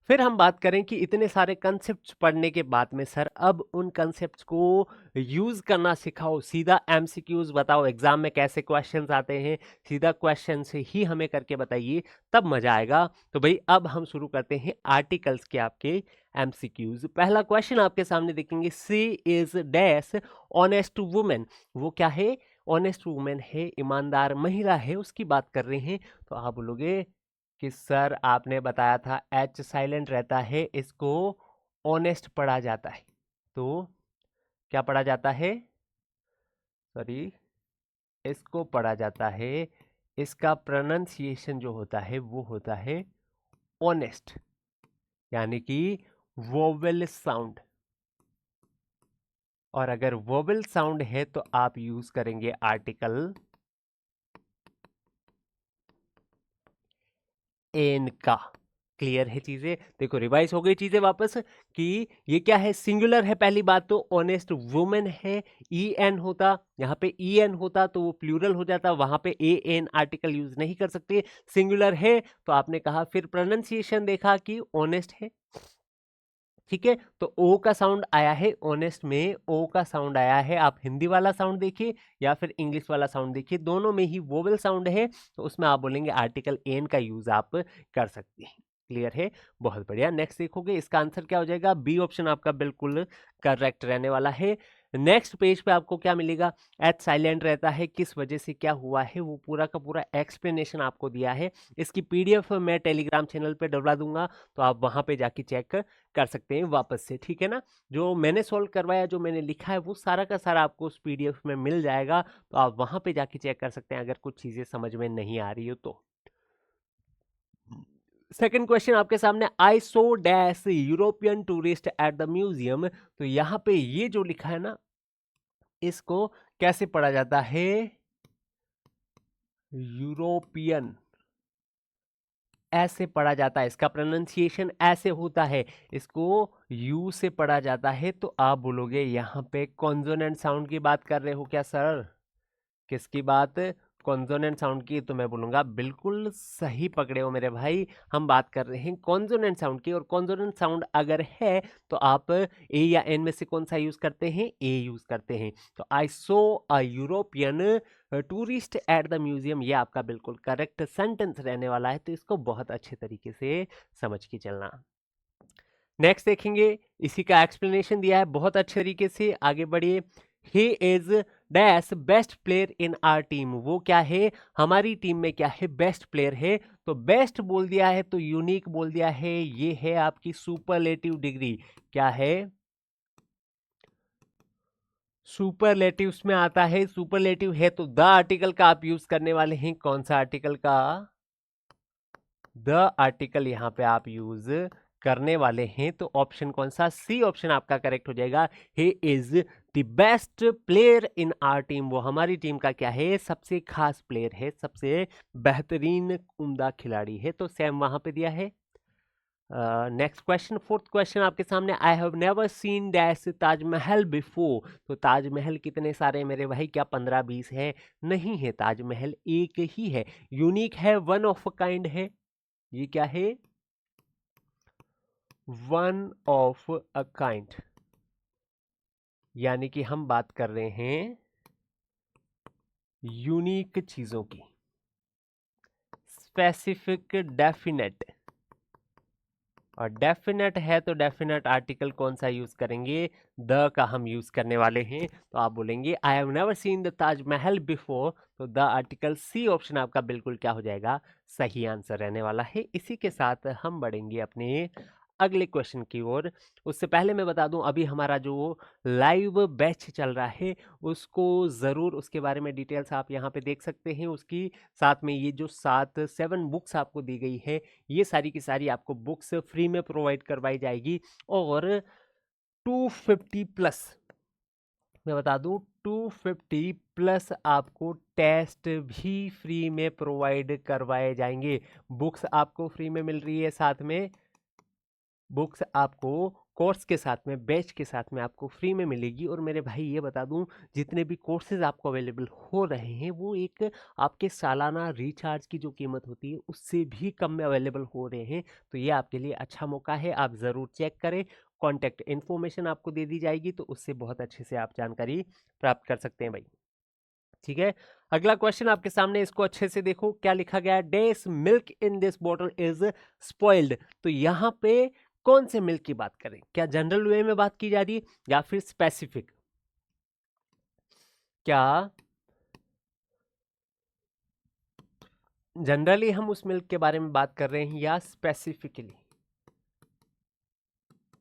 फिर हम बात करें कि इतने सारे कंसेप्ट्स पढ़ने के बाद में सर अब उन कंसेप्ट्स को यूज करना सिखाओ, सीधा एमसीक्यूज बताओ, एग्जाम में कैसे क्वेश्चंस आते हैं सीधा क्वेश्चन से ही हमें करके बताइए, तब मजा आएगा। तो भाई अब हम शुरू करते हैं आर्टिकल्स के आपके एमसीक्यूज। पहला क्वेश्चन आपके सामने देखेंगे, सी इज डैश ऑनेस्ट वुमेन। वो क्या है? ऑनेस्ट वुमेन है, ईमानदार महिला है, उसकी बात कर रहे हैं। तो आप बोलोगे कि सर आपने बताया था एच साइलेंट रहता है, इसको ऑनेस्ट पढ़ा जाता है। तो क्या पढ़ा जाता है? सॉरी, इसको पढ़ा जाता है, इसका प्रोनाउंसिएशन जो होता है वो होता है ऑनेस्ट, यानी कि वोवेल साउंड। और अगर वोवेल साउंड है तो आप यूज करेंगे आर्टिकल एन का। क्लियर है चीजें? देखो रिवाइज हो गई चीजें वापस कि ये क्या है, सिंगुलर है। पहली बात तो ऑनेस्ट वुमेन है, ई एन होता, यहाँ पे ई एन होता तो वो प्लूरल हो जाता, वहां पे ए एन आर्टिकल यूज नहीं कर सकते। सिंगुलर है तो आपने कहा, फिर प्रोनाउंसिएशन देखा कि ऑनेस्ट है। ठीक है, तो ओ का साउंड आया है ऑनेस्ट में, ओ का साउंड आया है। आप हिंदी वाला साउंड देखिए या फिर इंग्लिश वाला साउंड देखिए, दोनों में ही वोवेल साउंड है, तो उसमें आप बोलेंगे आर्टिकल एन का यूज आप कर सकते हैं। क्लियर है? बहुत बढ़िया। नेक्स्ट देखोगे इसका आंसर क्या हो जाएगा, बी ऑप्शन आपका बिल्कुल करेक्ट रहने वाला है। नेक्स्ट पेज पे आपको क्या मिलेगा, एच साइलेंट रहता है, किस वजह से क्या हुआ है, वो पूरा का पूरा एक्सप्लेनेशन आपको दिया है। इसकी पीडीएफ मैं टेलीग्राम चैनल पे डलवा दूंगा, तो आप वहां पे जाके चेक कर सकते हैं वापस से। ठीक है ना? जो मैंने सॉल्व करवाया, जो मैंने लिखा है, वो सारा का सारा आपको उस पीडीएफ में मिल जाएगा, तो आप वहां पे जाके चेक कर सकते हैं अगर कुछ चीजें समझ में नहीं आ रही हो तो। सेकंड क्वेश्चन आपके सामने, I saw dash European tourist at the museum. तो यहां पे ये जो लिखा है ना, इसको कैसे पढ़ा जाता है? यूरोपियन ऐसे पढ़ा जाता है, इसका प्रोनाउंसिएशन ऐसे होता है, इसको यू से पढ़ा जाता है। तो आप बोलोगे यहाँ पे कॉन्सोनेंट साउंड की बात कर रहे हो क्या सर? किसकी बात? कॉन्सोनेंट साउंड की। तो मैं बोलूंगा बिल्कुल सही पकड़े हो मेरे भाई, हम बात कर रहे हैं कॉन्सोनेंट साउंड की। और कॉन्सोनेंट साउंड अगर है तो आप ए या एन में से कौन सा यूज करते हैं? ए यूज करते हैं। तो I saw a European tourist at the museum, ये आपका बिल्कुल करेक्ट सेंटेंस रहने वाला है। तो इसको बहुत अच्छे तरीके से समझ के चलना। नेक्स्ट देखेंगे, इसी का एक्सप्लेनेशन दिया है बहुत अच्छे तरीके से, आगे बढ़िए। He is dash best player in are team, वो क्या है? हमारी टीम में क्या है? बेस्ट प्लेयर है। तो बेस्ट बोल दिया है तो यूनिक बोल दिया है, ये है आपकी सुपरलेटिव डिग्री। क्या है? सुपरलेटिव्स में आता है, सुपरलेटिव है तो द आर्टिकल का आप यूज करने वाले हैं। कौन सा आर्टिकल का? द आर्टिकल यहाँ पे आप यूज करने वाले हैं। तो ऑप्शन कौन सा? सी ऑप्शन आपका करेक्ट हो जाएगा। He is the best player in our team, वो हमारी टीम का क्या है? सबसे खास प्लेयर है, सबसे बेहतरीन उम्दा खिलाड़ी है। तो सेम वहां पे दिया है। नेक्स्ट क्वेश्चन, फोर्थ क्वेश्चन आपके सामने। आई have never seen dash Taj Mahal before, तो ताजमहल कितने सारे मेरे भाई? क्या 15-20 है? नहीं है, ताजमहल एक ही है, यूनिक है, वन ऑफ अ काइंड है। ये क्या है? वन ऑफ अ काइंड, यानी कि हम बात कर रहे हैं यूनिक चीजों की। स्पेसिफिक, डेफिनेट, और डेफिनेट है तो डेफिनेट आर्टिकल कौन सा यूज करेंगे? द का हम यूज करने वाले हैं। तो आप बोलेंगे आई have never seen the Taj Mahal before, तो द आर्टिकल सी ऑप्शन आपका बिल्कुल क्या हो जाएगा? सही आंसर रहने वाला है। इसी के साथ हम बढ़ेंगे अपने अगले क्वेश्चन की ओर। उससे पहले मैं बता दूं, अभी हमारा जो लाइव बैच चल रहा है उसको ज़रूर, उसके बारे में डिटेल्स आप यहाँ पे देख सकते हैं। उसकी साथ में ये जो 7 बुक्स आपको दी गई है, ये सारी की सारी आपको बुक्स फ्री में प्रोवाइड करवाई जाएगी। और 250 प्लस, मैं बता दूं 250 प्लस आपको टेस्ट भी फ्री में प्रोवाइड करवाए जाएंगे। बुक्स आपको फ्री में मिल रही है, साथ में बुक्स आपको कोर्स के साथ में, बैच के साथ में आपको फ्री में मिलेगी। और मेरे भाई ये बता दूं, जितने भी कोर्सेज आपको अवेलेबल हो रहे हैं वो एक आपके सालाना रिचार्ज की जो कीमत होती है उससे भी कम में अवेलेबल हो रहे हैं। तो ये आपके लिए अच्छा मौका है, आप ज़रूर चेक करें। कॉन्टैक्ट इन्फॉर्मेशन आपको दे दी जाएगी, तो उससे बहुत अच्छे से आप जानकारी प्राप्त कर सकते हैं भाई। ठीक है, अगला क्वेश्चन आपके सामने, इसको अच्छे से देखो क्या लिखा गया है। Dash milk in this bottle is spoiled, तो यहाँ पे कौन से मिल्क की बात करें? क्या जनरल वे में बात की जा रही है या फिर स्पेसिफिक? क्या जनरली हम उस मिल्क के बारे में बात कर रहे हैं या स्पेसिफिकली?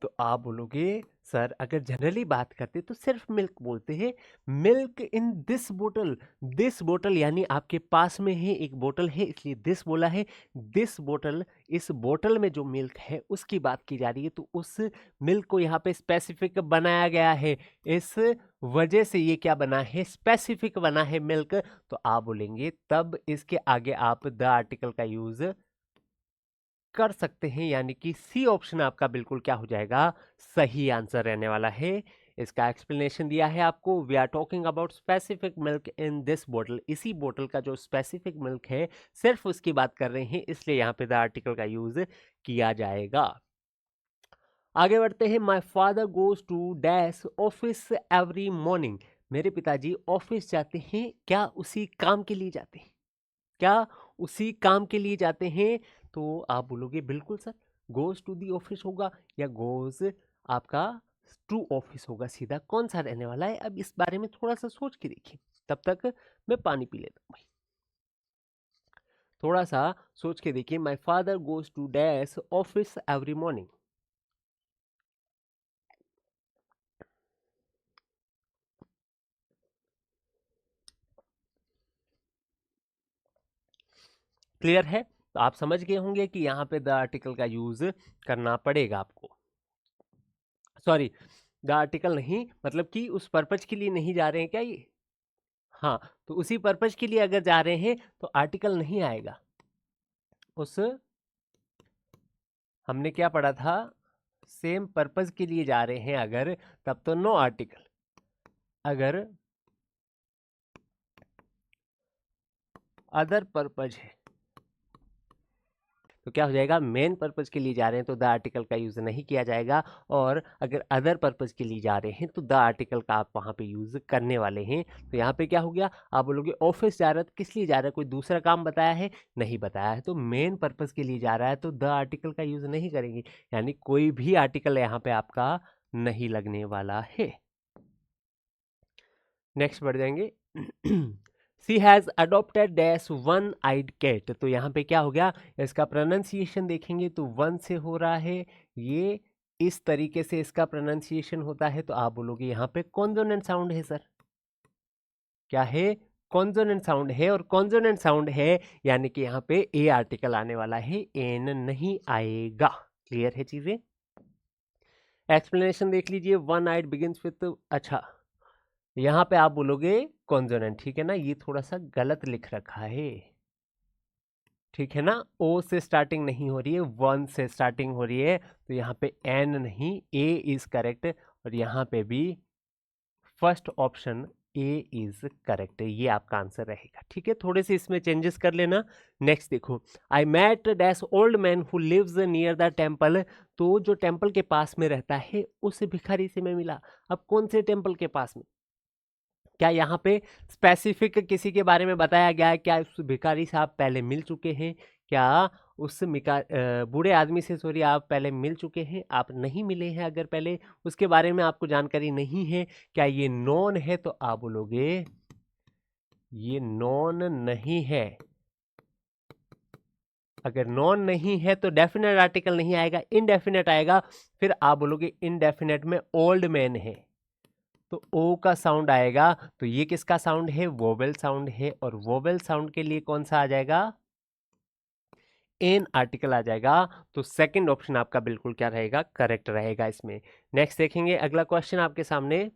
तो आप बोलोगे सर अगर जनरली बात करते तो सिर्फ मिल्क बोलते हैं। मिल्क इन दिस बोतल, दिस बोतल यानी आपके पास में ही एक बोतल है इसलिए दिस बोला है। दिस बोतल, इस बोतल में जो मिल्क है उसकी बात की जा रही है, तो उस मिल्क को यहाँ पे स्पेसिफिक बनाया गया है। इस वजह से ये क्या बना है? स्पेसिफिक बना है मिल्क। तो आप बोलेंगे तब इसके आगे आप द आर्टिकल का यूज कर सकते हैं, यानी कि सी ऑप्शन आपका बिल्कुल क्या हो जाएगा? सही आंसर रहने वाला है। इसका एक्सप्लेनेशन दिया है आपको। We are talking about specific milk in this बोतल, इसी बोतल का जो स्पेसिफिक मिल्क है सिर्फ उसकी बात कर रहे हैं, इसलिए यहाँ पे द आर्टिकल का यूज किया जाएगा। आगे बढ़ते हैं। My father goes to dash office every morning, मेरे पिताजी ऑफिस जाते हैं, क्या उसी काम के लिए जाते हैं? क्या उसी काम के लिए जाते हैं? तो आप बोलोगे बिल्कुल sir, goes to the office होगा या गोज आपका टू ऑफिस होगा, सीधा कौन सा रहने वाला है? अब इस बारे में थोड़ा सा सोच के देखिए, तब तक मैं पानी पी लेता हूँ भाई। थोड़ा सा सोच के देखिए। My father goes to dash office every morning, clear है? तो आप समझ गए होंगे कि यहाँ पे द आर्टिकल का यूज करना पड़ेगा आपको। सॉरी, द आर्टिकल नहीं, मतलब कि उस पर्पज के लिए नहीं जा रहे हैं क्या ये? हाँ, तो उसी पर्पज के लिए अगर जा रहे हैं तो आर्टिकल नहीं आएगा। उस हमने क्या पढ़ा था, सेम पर्पस के लिए जा रहे हैं अगर, तब तो नो आर्टिकल। अगर अदर पर्पज है तो क्या हो जाएगा, मेन पर्पज के लिए जा रहे हैं तो द आर्टिकल का यूज नहीं किया जाएगा, और अगर अदर पर्पज के लिए जा रहे हैं तो द आर्टिकल का आप वहां पे यूज करने वाले हैं। तो यहाँ पे क्या हो गया, आप बोलोगे ऑफिस जा रहा है तो किस लिए जा रहा है, कोई दूसरा काम बताया है, नहीं बताया है, तो मेन पर्पज के लिए जा रहा है तो द आर्टिकल का यूज नहीं करेंगे, यानी कोई भी आर्टिकल यहाँ पे आपका नहीं लगने वाला है। नेक्स्ट बढ़ जाएंगे। She has adopted dash one eyed cat, तो यहाँ पे क्या हो गया, इसका प्रोनाउंसिएशन देखेंगे तो वन से हो रहा है, ये इस तरीके से इसका प्रोनाउंसिएशन होता है, तो आप बोलोगे यहाँ पे कॉन्सोनेंट साउंड है सर, क्या है, कॉन्सोनेंट साउंड है, और कॉन्सोनेंट साउंड है यानी कि यहाँ पे ए आर्टिकल आने वाला है, एन नहीं आएगा। क्लियर है चीजें। एक्सप्लेनेशन देख लीजिए, वन आइड बिगिंस विथ, अच्छा यहाँ पे आप बोलोगे कॉन्सोनेंट, ठीक है ना, ये थोड़ा सा गलत लिख रखा है, ठीक है ना, ओ से स्टार्टिंग नहीं हो रही है, वन से स्टार्टिंग हो रही है, तो यहाँ पे एन नहीं, ए इज करेक्ट, और यहाँ पे भी first option A is correct, ये आपका आंसर रहेगा। ठीक है, थोड़े से इसमें चेंजेस कर लेना। नेक्स्ट देखो, I met dash old man who lives near the temple, तो जो टेम्पल के पास में रहता है उस भिखारी से मैं मिला। अब कौन से टेम्पल के पास में, क्या यहाँ पे स्पेसिफिक किसी के बारे में बताया गया है, क्या उस भिखारी से आप पहले मिल चुके हैं, क्या उस बूढ़े आदमी से सॉरी आप पहले मिल चुके हैं, आप नहीं मिले हैं, अगर पहले उसके बारे में आपको जानकारी नहीं है, क्या ये नॉन है, तो आप बोलोगे ये नॉन नहीं है। अगर नॉन नहीं है तो डेफिनेट आर्टिकल नहीं आएगा, इनडेफिनेट आएगा, फिर आप बोलोगे इनडेफिनेट में ओल्ड मैन है, तो ओ का साउंड आएगा, तो ये किसका साउंड है, वोवेल साउंड है, और वोवेल साउंड के लिए कौन सा आ जाएगा, एन आर्टिकल आ जाएगा, तो सेकंड ऑप्शन आपका बिल्कुल क्या रहेगा, करेक्ट रहेगा इसमें। नेक्स्ट देखेंगे अगला क्वेश्चन आपके सामने,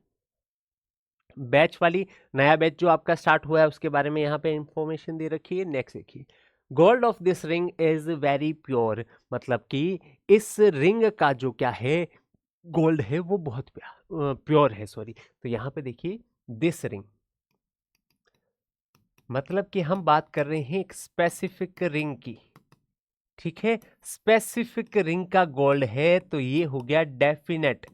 बैच वाली, नया बैच जो आपका स्टार्ट हुआ है उसके बारे में यहाँ पे इंफॉर्मेशन दे रखी है। नेक्स्ट देखिए, gold of this ring is very pure, मतलब कि इस रिंग का जो क्या है, गोल्ड है वो बहुत प्योर है, सॉरी, तो यहाँ पे देखिए दिस रिंग, मतलब कि हम बात कर रहे हैं एक स्पेसिफिक रिंग की, ठीक है, स्पेसिफिक रिंग का गोल्ड है, तो ये हो गया डेफिनेट,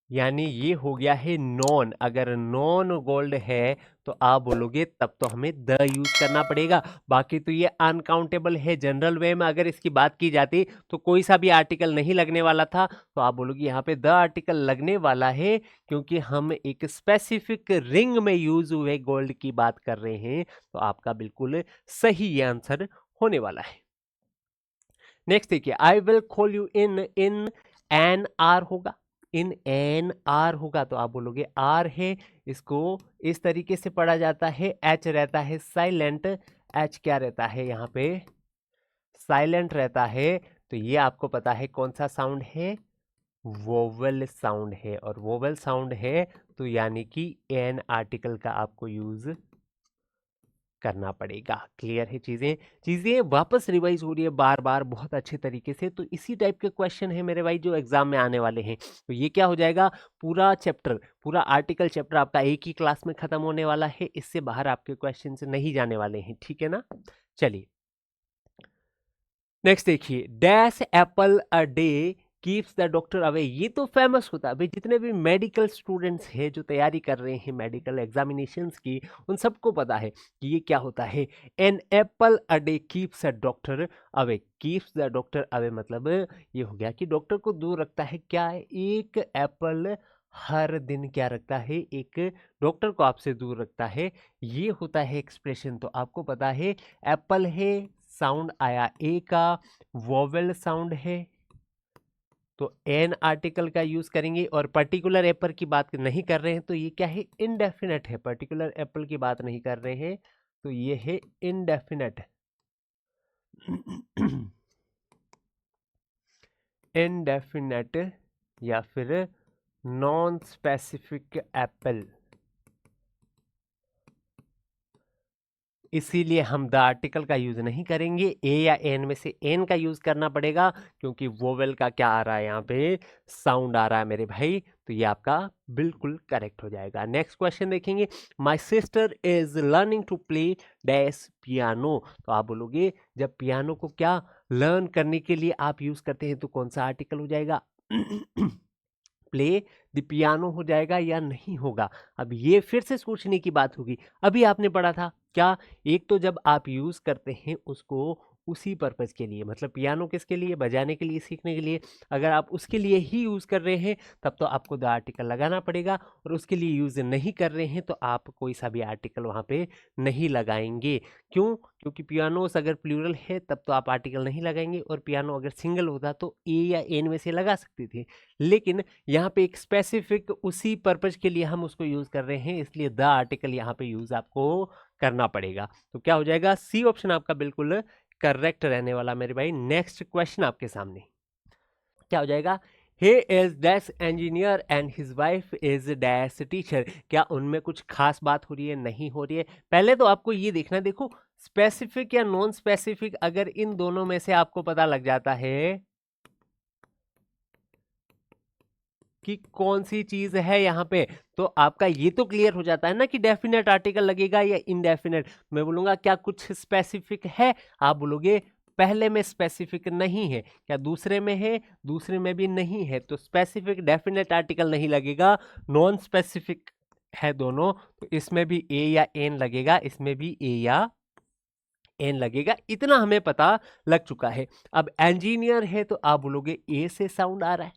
यानी ये हो गया है नॉन। अगर नॉन गोल्ड है तो आप बोलोगे तब तो हमें द यूज करना पड़ेगा, बाकी तो ये अनकाउंटेबल है। जनरल वे में अगर इसकी बात की जाती तो कोई सा भी आर्टिकल नहीं लगने वाला था, तो आप बोलोगे यहाँ पे द आर्टिकल लगने वाला है, क्योंकि हम एक स्पेसिफिक रिंग में यूज हुए गोल्ड की बात कर रहे हैं, तो आपका बिल्कुल सही ये आंसर होने वाला है। नेक्स्ट देखिए, I will call you in in N R होगा, इन एन आर होगा, तो आप बोलोगे आर है, इसको इस तरीके से पढ़ा जाता है, एच रहता है साइलेंट, एच क्या रहता है यहाँ पे, साइलेंट रहता है, तो ये आपको पता है कौन सा साउंड है, वोवेल साउंड है, और वोवेल साउंड है तो यानी कि एन आर्टिकल का आपको यूज करना पड़ेगा। क्लियर है चीजें, चीजें वापस रिवाइज हो रही है बार बार बहुत अच्छे तरीके से, तो इसी टाइप के क्वेश्चन है मेरे भाई जो एग्जाम में आने वाले हैं। तो ये क्या हो जाएगा, पूरा चैप्टर, पूरा आर्टिकल चैप्टर आपका एक ही क्लास में खत्म होने वाला है, इससे बाहर आपके क्वेश्चन नहीं जाने वाले हैं, ठीक है ना। चलिए नेक्स्ट देखिए, dash Apple a day keeps the doctor away, ये तो फेमस होता है भाई, जितने भी मेडिकल स्टूडेंट्स हैं जो तैयारी कर रहे हैं मेडिकल एग्जामिनेशंस की, उन सबको पता है कि ये क्या होता है, an apple a day keeps a doctor away, keeps the doctor away मतलब ये हो गया कि डॉक्टर को दूर रखता है, क्या है, एक एप्पल हर दिन क्या रखता है, एक डॉक्टर को आपसे दूर रखता है, ये होता है एक्सप्रेशन। तो आपको पता है एप्पल है, साउंड आया ए का, वोवेल साउंड है, तो एन आर्टिकल का यूज करेंगे, और पर्टिकुलर एप्पल की बात नहीं कर रहे हैं तो ये क्या है, इनडेफिनेट है, पर्टिकुलर एप्पल की बात नहीं कर रहे हैं तो ये है इनडेफिनेट, इनडेफिनेट या फिर नॉन स्पेसिफिक एप्पल, इसीलिए हम द आर्टिकल का यूज नहीं करेंगे, ए या एन में से एन का यूज करना पड़ेगा, क्योंकि वोवेल का क्या आ रहा है यहाँ पे, साउंड आ रहा है मेरे भाई। तो ये आपका बिल्कुल करेक्ट हो जाएगा। नेक्स्ट क्वेश्चन देखेंगे, my sister is learning to play dash piano. तो आप बोलोगे जब पियानो को क्या लर्न करने के लिए आप यूज करते हैं तो कौन सा आर्टिकल हो जाएगा? प्ले द पियानो हो जाएगा या नहीं होगा? अब ये फिर से सोचने की बात होगी। अभी आपने पढ़ा था क्या, एक तो जब आप यूज करते हैं उसको उसी पर्पज के लिए, मतलब पियानो किसके लिए, बजाने के लिए, सीखने के लिए, अगर आप उसके लिए ही यूज कर रहे हैं तब तो आपको द आर्टिकल लगाना पड़ेगा, और उसके लिए यूज नहीं कर रहे हैं तो आप कोई सा भी आर्टिकल वहां पे नहीं लगाएंगे। क्यों? क्योंकि पियानोस अगर प्लूरल है तब तो आप आर्टिकल नहीं लगाएंगे, और पियानो अगर सिंगल होता तो ए या एन में से लगा सकते थे, लेकिन यहाँ पे एक स्पेसिफिक उसी पर्पज के लिए हम उसको यूज कर रहे हैं, इसलिए द आर्टिकल यहाँ पे यूज आपको करना पड़ेगा। तो क्या हो जाएगा? सी ऑप्शन आपका बिल्कुल करेक्ट रहने वाला मेरे भाई। नेक्स्ट क्वेश्चन आपके सामने क्या हो जाएगा? he is dash engineer and his wife is dash teacher. क्या उनमें कुछ खास बात हो रही है? नहीं हो रही है। पहले तो आपको ये देखना, देखो स्पेसिफिक या नॉन स्पेसिफिक, अगर इन दोनों में से आपको पता लग जाता है कि कौन सी चीज है यहाँ पे, तो आपका ये तो क्लियर हो जाता है ना कि डेफिनेट आर्टिकल लगेगा या इनडेफिनेट। मैं बोलूंगा क्या कुछ स्पेसिफिक है, आप बोलोगे पहले में स्पेसिफिक नहीं है, क्या दूसरे में है, दूसरे में भी नहीं है, तो स्पेसिफिक डेफिनेट आर्टिकल नहीं लगेगा, नॉन स्पेसिफिक है दोनों, तो इसमें भी ए या एन लगेगा, इसमें भी ए या एन लगेगा। इतना हमें पता लग चुका है। अब इंजीनियर है तो आप बोलोगे ए से साउंड आ रहा है,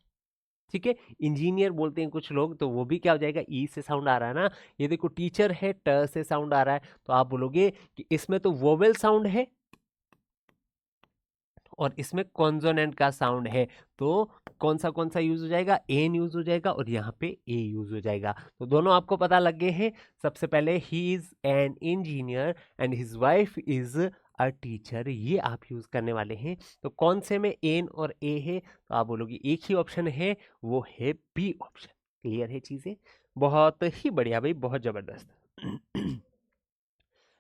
ठीक है, इंजीनियर बोलते हैं कुछ लोग, तो वो भी क्या हो जाएगा, ई से साउंड आ रहा है ना। ये देखो टीचर है, ट से साउंड आ रहा है, तो आप बोलोगे कि इसमें तो वोवेल साउंड है और इसमें कॉन्सोनेंट का साउंड है, तो कौन सा यूज हो जाएगा, एन यूज हो जाएगा, और यहाँ पे ए यूज हो जाएगा। तो दोनों आपको पता लग गए हैं। सबसे पहले he is an engineer and his wife is a teacher, ये आप यूज करने वाले हैं। तो कौन से में एन और ए है, तो आप बोलोगे एक ही ऑप्शन है, वो है बी ऑप्शन। क्लियर है चीजें? बहुत ही बढ़िया भाई, बहुत जबरदस्त।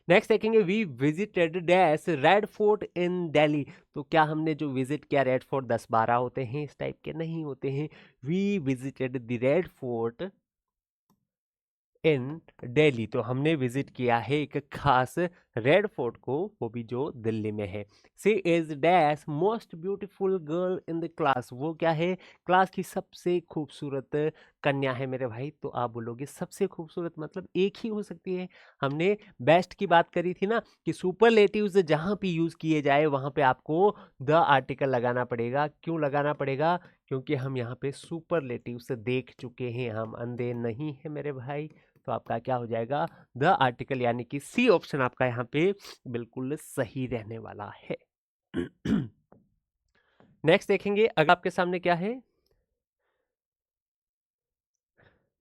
नेक्स्ट देखेंगे, we visited dash Red Fort in Delhi. तो क्या हमने जो विजिट किया रेड फोर्ट, 10-12 होते हैं इस टाइप के, नहीं होते हैं। We visited the Red Fort in Delhi, तो हमने विजिट किया है एक खास रेड फोर्ट को, वो भी जो दिल्ली में है। She is dash most beautiful girl in the class. वो क्या है? क्लास की सबसे खूबसूरत कन्या है मेरे भाई। तो आप बोलोगे सबसे खूबसूरत मतलब एक ही हो सकती है। हमने बेस्ट की बात करी थी ना कि सुपरलेटिव्स जहां पे यूज किए जाए वहां पे आपको द आर्टिकल लगाना पड़ेगा। क्यों लगाना पड़ेगा? क्योंकि हम यहाँ पे सुपरलेटिव्स देख चुके हैं, हम अंधे नहीं है मेरे भाई। तो आपका क्या हो जाएगा? द आर्टिकल, यानी कि सी ऑप्शन आपका यहाँ पे बिल्कुल सही रहने वाला है। नेक्स्ट देखेंगे, अगर आपके सामने क्या है,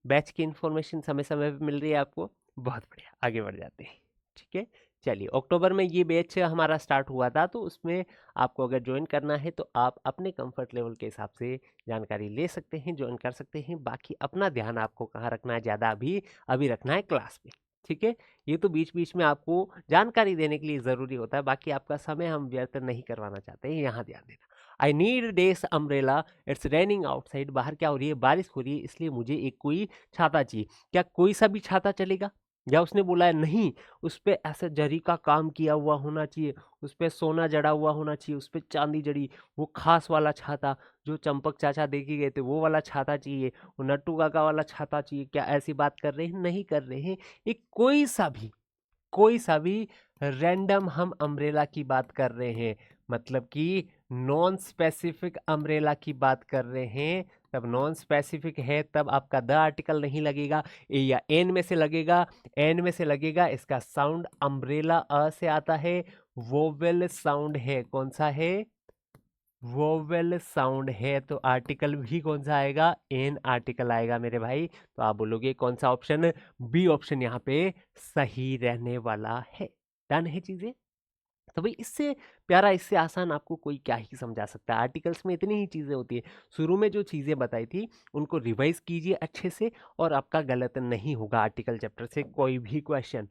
बैच की इंफॉर्मेशन समय समय पे मिल रही है आपको, बहुत बढ़िया, आगे बढ़ जाते हैं। ठीक है, चलिए, अक्टूबर में ये बैच हमारा स्टार्ट हुआ था, तो उसमें आपको अगर ज्वाइन करना है तो आप अपने कंफर्ट लेवल के हिसाब से जानकारी ले सकते हैं, ज्वाइन कर सकते हैं। बाकी अपना ध्यान आपको कहाँ रखना है ज़्यादा, अभी अभी रखना है क्लास में। ठीक है, ये तो बीच बीच में आपको जानकारी देने के लिए ज़रूरी होता है, बाकी आपका समय हम व्यर्थ नहीं करवाना चाहते हैं, यहाँ ध्यान देना। I need dash umbrella, it's raining outside. बाहर क्या हो रही है? बारिश हो रही है, इसलिए मुझे एक कोई छाता चाहिए। क्या कोई सा भी छाता चलेगा? या उसने बोला है नहीं, उस पे ऐसा जरी का काम किया हुआ होना चाहिए, उस पे सोना जड़ा हुआ होना चाहिए, उस पे चांदी जड़ी, वो खास वाला छाता जो चंपक चाचा दे के गए थे, वो वाला छाता चाहिए, वो नट्टू काका वाला छाता चाहिए। क्या ऐसी बात कर रहे हैं? नहीं कर रहे हैं। एक कोई सा भी रैंडम हम अम्ब्रेला की बात कर रहे हैं, मतलब कि नॉन स्पेसिफिक अम्ब्रेला की बात कर रहे हैं। तब नॉन स्पेसिफिक है तब आपका द आर्टिकल नहीं लगेगा, ए या एन में से लगेगा। एन में से लगेगा, इसका साउंड अम्ब्रेला अ से आता है, वोवेल साउंड है। कौन सा है? वोवेल साउंड है, तो आर्टिकल भी कौन सा आएगा? एन आर्टिकल आएगा मेरे भाई। तो आप बोलोगे कौन सा ऑप्शन? बी ऑप्शन यहाँ पे सही रहने वाला है। डन है चीजें? तो भाई इससे प्यारा, इससे आसान आपको कोई क्या ही समझा सकता है। आर्टिकल्स में इतनी ही चीजें होती है। शुरू में जो चीजें बताई थी उनको रिवाइज कीजिए अच्छे से, और आपका गलत नहीं होगा आर्टिकल चैप्टर से कोई भी क्वेश्चन।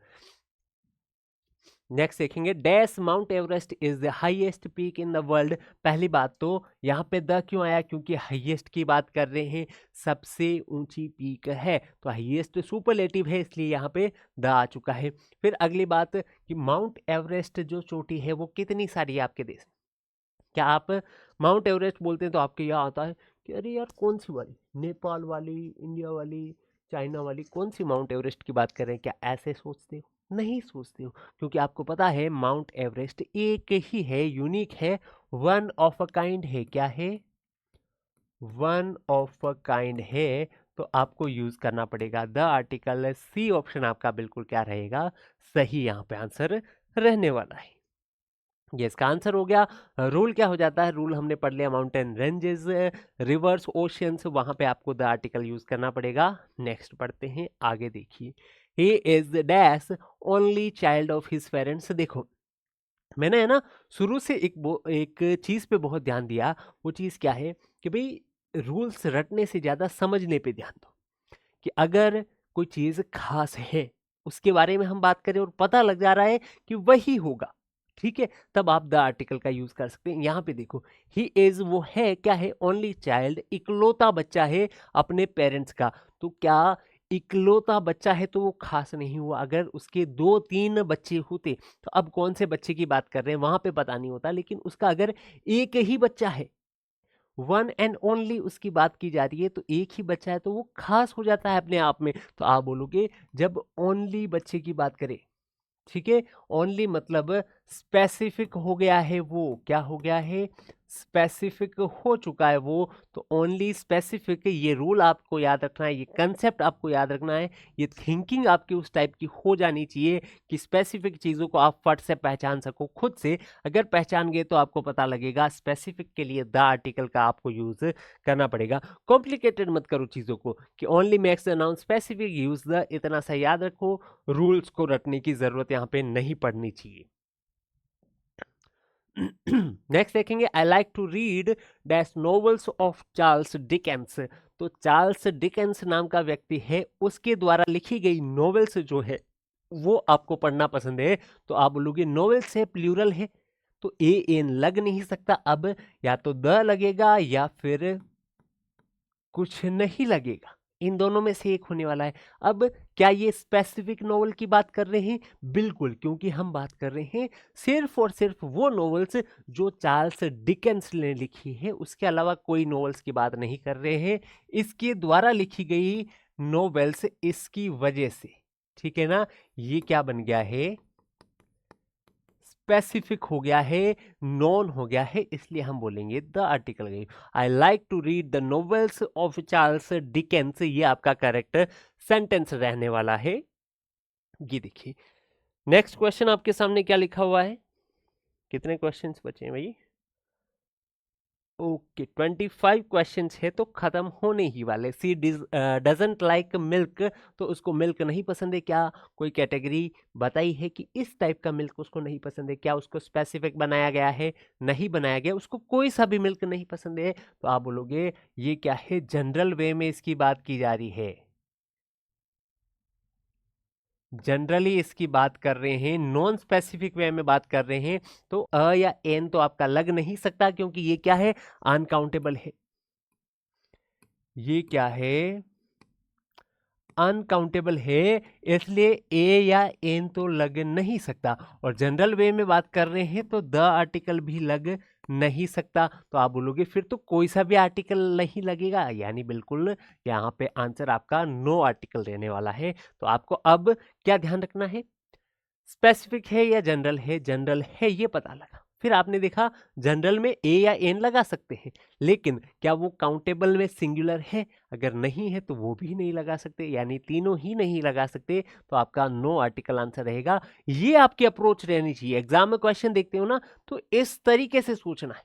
नेक्स्ट देखेंगे, dash mount Everest is the highest peak in the world. पहली बात तो यहाँ पे द क्यों आया, क्योंकि हाईएस्ट की बात कर रहे हैं, सबसे ऊंची पीक है, तो हाईएस्ट सुपरलेटिव है, इसलिए यहाँ पे द आ चुका है। फिर अगली बात कि माउंट एवरेस्ट जो चोटी है वो कितनी सारी है आपके देश में। क्या आप माउंट एवरेस्ट बोलते हैं तो आपके यहाँ आता है कि अरे यार कौन सी वाली, नेपाल वाली, इंडिया वाली, चाइना वाली, कौन सी माउंट एवरेस्ट की बात कर रहे हैं, क्या ऐसे सोचते हो? नहीं सोचते हो, क्योंकि आपको पता है माउंट एवरेस्ट एक ही है, यूनिक है, वन ऑफ अ काइंड है। क्या है? वन ऑफ अ काइंड है, तो आपको यूज करना पड़ेगा द आर्टिकल। सी ऑप्शन आपका बिल्कुल क्या रहेगा, सही यहाँ पे आंसर रहने वाला है। ये इसका आंसर हो गया। रूल क्या हो जाता है, रूल हमने पढ़ लिया, माउंटेन रेंजेस, रिवर्स, ओशियंस, वहां पे आपको द आर्टिकल यूज करना पड़ेगा। नेक्स्ट पढ़ते हैं, आगे देखिए, he is dash only child of his parents. देखो मैंने है ना शुरू से एक चीज पे बहुत ध्यान दिया, वो चीज क्या है कि भाई रूल्स रटने से ज्यादा समझने पे ध्यान दो, कि अगर कोई चीज खास है उसके बारे में हम बात करें और पता लग जा रहा है कि वही होगा, ठीक है, तब आप द आर्टिकल का यूज कर सकते हैं। यहाँ पे देखो, ही इज, वो है, क्या है, ओनली चाइल्ड, इकलौता बच्चा है अपने पेरेंट्स का। तो क्या इकलौता बच्चा है तो वो खास नहीं हुआ, अगर उसके 2-3 बच्चे होते, तो अब कौन से बच्चे की बात कर रहे हैं वहां पे पता नहीं होता, लेकिन उसका अगर एक ही बच्चा है, वन एंड ओनली उसकी बात की जा रही है, तो एक ही बच्चा है तो वो खास हो जाता है अपने आप में। तो आप बोलोगे जब ओनली बच्चे की बात करें, ठीक है, ओनली मतलब स्पेसिफिक हो गया है, वो क्या हो गया है, स्पेसिफिक हो चुका है वो, तो ओनली स्पेसिफिक, ये रूल आपको याद रखना है, ये कंसेप्ट आपको याद रखना है, ये थिंकिंग आपकी उस टाइप की हो जानी चाहिए कि स्पेसिफिक चीज़ों को आप फट से पहचान सको खुद से। अगर पहचान गए तो आपको पता लगेगा स्पेसिफिक के लिए द आर्टिकल का आपको यूज करना पड़ेगा। कॉम्प्लिकेटेड मत करो चीज़ों को कि only makes the noun specific, use the, इतना सा याद रखो, रूल्स को रटने की जरूरत यहाँ पे नहीं पड़नी चाहिए। नेक्स्ट देखेंगे, I like to read dash novels of Charles Dickens. तो चार्ल्स डिकेंस नाम का व्यक्ति है, उसके द्वारा लिखी गई नॉवेल्स जो है वो आपको पढ़ना पसंद है। तो आप बोलोगे नॉवेल्स है, प्लूरल है, तो ए एन लग नहीं सकता, अब या तो द लगेगा या फिर कुछ नहीं लगेगा, इन दोनों में से एक होने वाला है। अब क्या ये स्पेसिफिक नॉवल की बात कर रहे हैं? बिल्कुल, क्योंकि हम बात कर रहे हैं सिर्फ और सिर्फ वो नॉवेल्स जो चार्ल्स डिकेंस ने लिखी है, उसके अलावा कोई नॉवेल्स की बात नहीं कर रहे हैं, इसके द्वारा लिखी गई नॉवेल्स, इसकी वजह से, ठीक है ना, ये क्या बन गया है, स्पेसिफिक हो गया है, नॉन हो गया है, इसलिए हम बोलेंगे द आर्टिकल गई। I like to read the novels of Charles Dickens, ये आपका करेक्ट सेंटेंस रहने वाला है। ये देखिए, नेक्स्ट क्वेश्चन आपके सामने क्या लिखा हुआ है, कितने क्वेश्चंस बचे हैं भाई? ओके, 25 क्वेश्चंस है तो खत्म होने ही वाले। सी डजंट लाइक मिल्क, तो उसको मिल्क नहीं पसंद है, क्या कोई कैटेगरी बताई है कि इस टाइप का मिल्क उसको नहीं पसंद है? क्या उसको स्पेसिफिक बनाया गया है? नहीं बनाया गया, उसको कोई सा भी मिल्क नहीं पसंद है, तो आप बोलोगे ये क्या है, जनरल वे में इसकी बात की जा रही है, जनरली इसकी बात कर रहे हैं, नॉन स्पेसिफिक वे में बात कर रहे हैं, तो अ या एन तो आपका लग नहीं सकता, क्योंकि ये क्या है, अनकाउंटेबल है, ये क्या है, अनकाउंटेबल है, इसलिए ए या एन तो लग नहीं सकता। और जनरल वे में बात कर रहे हैं तो द आर्टिकल भी लग नहीं सकता, तो आप बोलोगे फिर तो कोई सा भी आर्टिकल नहीं लगेगा, यानी बिल्कुल यहाँ पे आंसर आपका नो आर्टिकल रहने वाला है। तो आपको अब क्या ध्यान रखना है, स्पेसिफिक है या जनरल है, जनरल है ये पता लगा, फिर आपने देखा जनरल में ए या एन लगा सकते हैं, लेकिन क्या वो काउंटेबल में सिंगुलर है? अगर नहीं है तो वो भी नहीं लगा सकते, यानी तीनों ही नहीं लगा सकते, तो आपका नो आर्टिकल आंसर रहेगा। ये आपकी अप्रोच रहनी चाहिए, एग्जाम में क्वेश्चन देखते हो ना तो इस तरीके से सोचना है,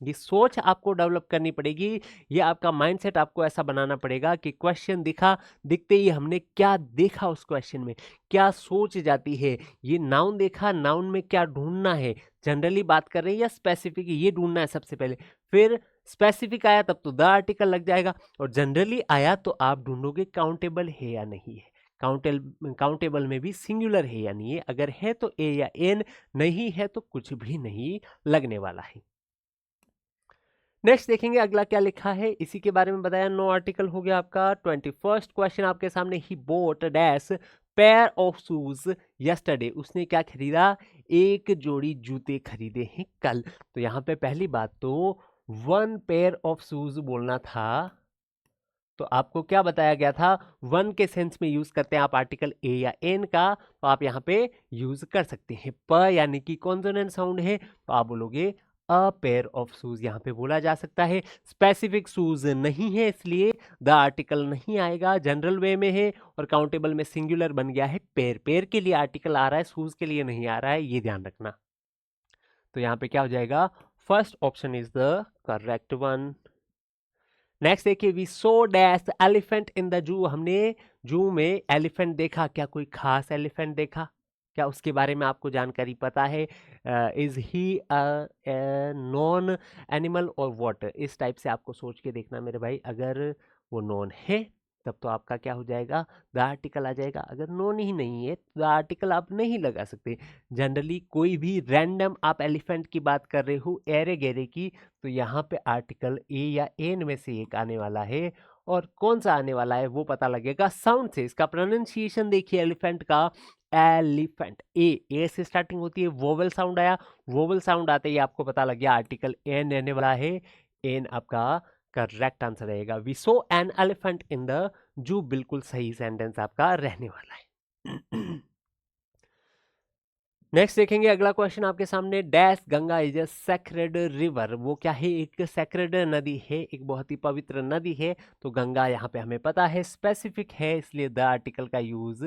ये सोच आपको डेवलप करनी पड़ेगी, ये आपका माइंडसेट आपको ऐसा बनाना पड़ेगा कि क्वेश्चन दिखा, दिखते ही हमने क्या देखा, उस क्वेश्चन में क्या सोच जाती है, ये नाउन देखा, नाउन में क्या ढूंढना है, जनरली बात कर रहे हैं या स्पेसिफिक, ये ढूंढना है सबसे पहले, फिर स्पेसिफिक आया तब तो द आर्टिकल लग जाएगा, और जनरली आया तो आप ढूंढोगे काउंटेबल है या नहीं है। काउंटेबल में भी सिंगुलर है, यानी ये अगर है तो ए या एन, नहीं है तो कुछ भी नहीं लगने वाला है। नेक्स्ट देखेंगे अगला क्या लिखा है, इसी के बारे में बताया। नो आर्टिकल हो गया आपका। 21st क्वेश्चन आपके सामने, he bought dash pair of shoes yesterday, उसने क्या खरीदा, एक जोड़ी जूते खरीदे हैं कल। तो यहाँ पे पहली बात तो 1 पेयर ऑफ शूज बोलना था, तो आपको क्या बताया गया था, 1 के सेंस में यूज करते हैं आप आर्टिकल ए या एन का, तो आप यहाँ पे यूज कर सकते हैं। प यानी कि कॉन्सोनेंट साउंड है, तो आप बोलोगे अ पेयर ऑफ शूज, यहाँ पे बोला जा सकता है। स्पेसिफिक शूज नहीं है, इसलिए द आर्टिकल नहीं आएगा, जनरल वे में है, और काउंटेबल में सिंगुलर बन गया है पेयर। पेयर के लिए आर्टिकल आ रहा है, शूज के लिए नहीं आ रहा है, ये ध्यान रखना। तो यहाँ पे क्या हो जाएगा, first option is the correct one. Next देखिए, we saw dash elephant in the zoo, हमने जू में एलिफेंट देखा, क्या कोई खास एलिफेंट देखा, क्या उसके बारे में आपको जानकारी पता है। इज ही नॉन एनिमल और व्हाट, इस टाइप से आपको सोच के देखना मेरे भाई। अगर वो नॉन है तब तो आपका क्या हो जाएगा, द आर्टिकल आ जाएगा। अगर नॉन ही नहीं है तो द आर्टिकल आप नहीं लगा सकते। जनरली कोई भी रैंडम आप एलिफेंट की बात कर रहे हो, एरे गैरे की, तो यहाँ पे आर्टिकल ए या एन में से एक आने वाला है, और कौन सा आने वाला है वो पता लगेगा साउंड से। इसका प्रोनाउंसिएशन देखिए एलिफेंट का, एलिफेंट, ए से स्टार्टिंग होती है, वोवल साउंड आया, वोवल साउंड आते ही आपको पता लग गया आर्टिकल एन रहने वाला है। एन आपका करेक्ट आंसर रहेगा। We saw an elephant in the zoo, बिल्कुल सही सेंटेंस आपका रहने वाला है। नेक्स्ट देखेंगे अगला क्वेश्चन आपके सामने, dash Ganga is a sacred river, वो क्या है, एक सेक्रेड नदी है, एक बहुत ही पवित्र नदी है। तो गंगा यहाँ पे हमें पता है स्पेसिफिक है, इसलिए द आर्टिकल का यूज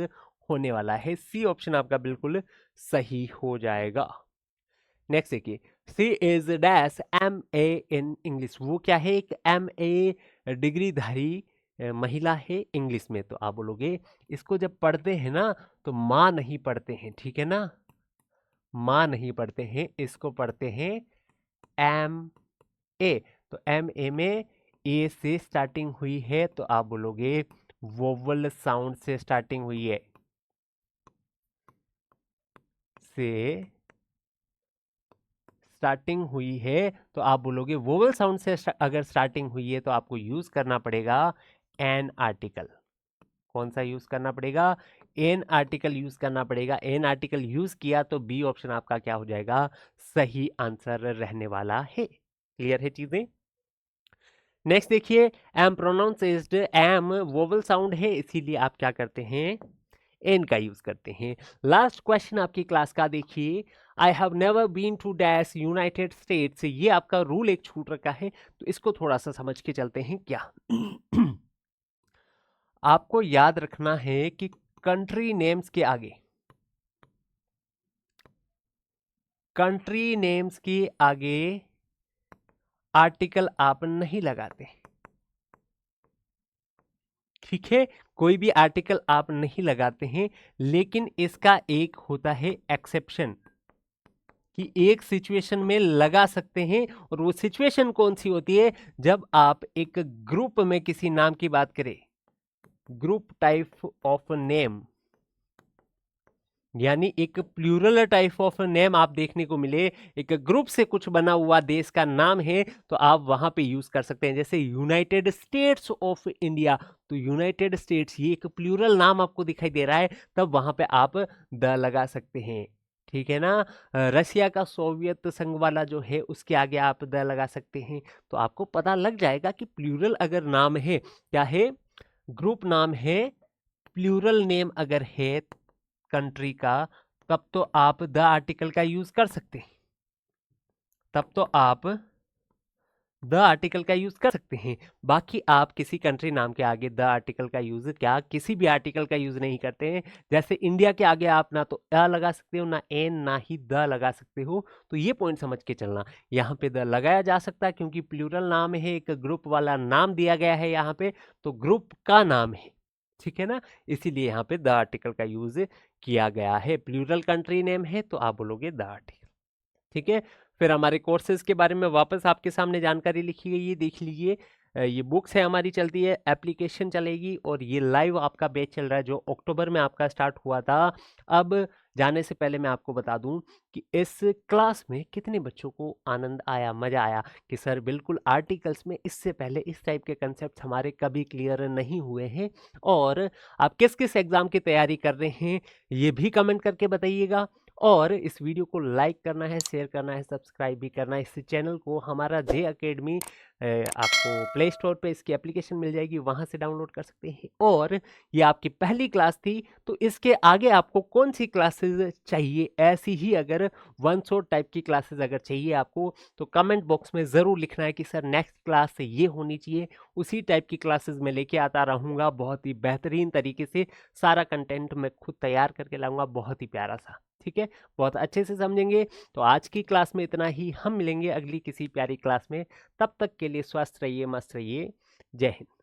होने वाला है। सी ऑप्शन आपका बिल्कुल सही हो जाएगा। नेक्स्ट देखिए, she is dash M A in English, वो क्या है, एक एम ए डिग्रीधारी महिला है इंग्लिश में। तो आप बोलोगे इसको जब पढ़ते हैं ना तो माँ नहीं पढ़ते हैं, ठीक है ना, माँ नहीं पढ़ते हैं, इसको पढ़ते हैं एम ए। तो एम ए में ए से स्टार्टिंग हुई है, तो आप बोलोगे वोवल साउंड से स्टार्टिंग हुई है, से स्टार्टिंग हुई है, तो आप बोलोगे वोवल साउंड से अगर स्टार्टिंग हुई है तो आपको यूज करना पड़ेगा एन आर्टिकल। कौन सा यूज करना पड़ेगा, एन आर्टिकल यूज करना पड़ेगा। एन आर्टिकल यूज किया तो बी ऑप्शन आपका क्या हो जाएगा, सही आंसर रहने वाला है। क्लियर है चीजें। नेक्स्ट देखिए, M pronounced, M vowel sound है, इसीलिए आप क्या करते हैं, एन का यूज करते हैं। लास्ट क्वेश्चन आपकी क्लास का देखिए, I have never been to dash United States, ये आपका रूल एक छूट रखा है, तो इसको थोड़ा सा समझ के चलते हैं क्या। आपको याद रखना है कि कंट्री नेम्स के आगे, कंट्री नेम्स के आगे आर्टिकल आप नहीं लगाते, ठीक है, कोई भी आर्टिकल आप नहीं लगाते हैं। लेकिन इसका एक होता है एक्सेप्शन, कि एक सिचुएशन में लगा सकते हैं, और वो सिचुएशन कौन सी होती है, जब आप एक ग्रुप में किसी नाम की बात करें, ग्रुप टाइप ऑफ नेम, यानी एक प्लूरल टाइप ऑफ नेम आप देखने को मिले, एक ग्रुप से कुछ बना हुआ देश का नाम है, तो आप वहां पे यूज कर सकते हैं। जैसे यूनाइटेड स्टेट्स ऑफ इंडिया, तो यूनाइटेड स्टेट्स ये एक प्लूरल नाम आपको दिखाई दे रहा है, तब वहां पे आप द लगा सकते हैं, ठीक है ना। रशिया का सोवियत संघ वाला जो है उसके आगे आप द लगा सकते हैं। तो आपको पता लग जाएगा कि प्लूरल अगर नाम है, क्या है, ग्रुप नाम है, प्लूरल नेम अगर है कंट्री का, तब तो आप द आर्टिकल का यूज कर सकते हैं, तब तो आप द आर्टिकल का यूज कर सकते हैं। बाकी आप किसी कंट्री नाम के आगे द आर्टिकल का यूज, क्या किसी भी आर्टिकल का यूज नहीं करते हैं। जैसे इंडिया के आगे आप ना तो अ लगा सकते हो, ना एन, ना ही द लगा सकते हो। तो ये पॉइंट समझ के चलना, यहाँ पे द लगाया जा सकता है क्योंकि प्लूरल नाम है, एक ग्रुप वाला नाम दिया गया है यहाँ पे, तो ग्रुप का नाम है, ठीक है ना, इसीलिए यहाँ पे द आर्टिकल का यूज किया गया है। प्लूरल कंट्री नेम है तो आप बोलोगे द आर्टिकल, ठीक है। फिर हमारे कोर्सेज के बारे में वापस आपके सामने जानकारी लिखी गई है, देख लीजिए। ये बुक्स है हमारी चलती है, एप्लीकेशन चलेगी और ये लाइव आपका बैच चल रहा है जो अक्टूबर में आपका स्टार्ट हुआ था। अब जाने से पहले मैं आपको बता दूं कि इस क्लास में कितने बच्चों को आनंद आया, मजा आया कि सर बिल्कुल आर्टिकल्स में इससे पहले इस टाइप के कंसेप्ट हमारे कभी क्लियर नहीं हुए हैं। और आप किस किस एग्जाम की तैयारी कर रहे हैं ये भी कमेंट करके बताइएगा। और इस वीडियो को लाइक करना है, शेयर करना है, सब्सक्राइब भी करना है। इस चैनल को हमारा जे अकेडमी आपको प्ले स्टोर पे इसकी एप्लीकेशन मिल जाएगी, वहां से डाउनलोड कर सकते हैं। और ये आपकी पहली क्लास थी, तो इसके आगे आपको कौन सी क्लासेस चाहिए, ऐसी ही अगर वन शॉट टाइप की क्लासेस अगर चाहिए आपको, तो कमेंट बॉक्स में ज़रूर लिखना है कि सर नेक्स्ट क्लास से ये होनी चाहिए। उसी टाइप की क्लासेस मैं लेके आता रहूँगा, बहुत ही बेहतरीन तरीके से सारा कंटेंट मैं खुद तैयार करके लाऊंगा, बहुत ही प्यारा सा। ठीक है, बहुत अच्छे से समझेंगे। तो आज की क्लास में इतना ही, हम मिलेंगे अगली किसी प्यारी क्लास में। तब तक के लिए स्वस्थ रहिए, मस्त रहिए। जय हिंद।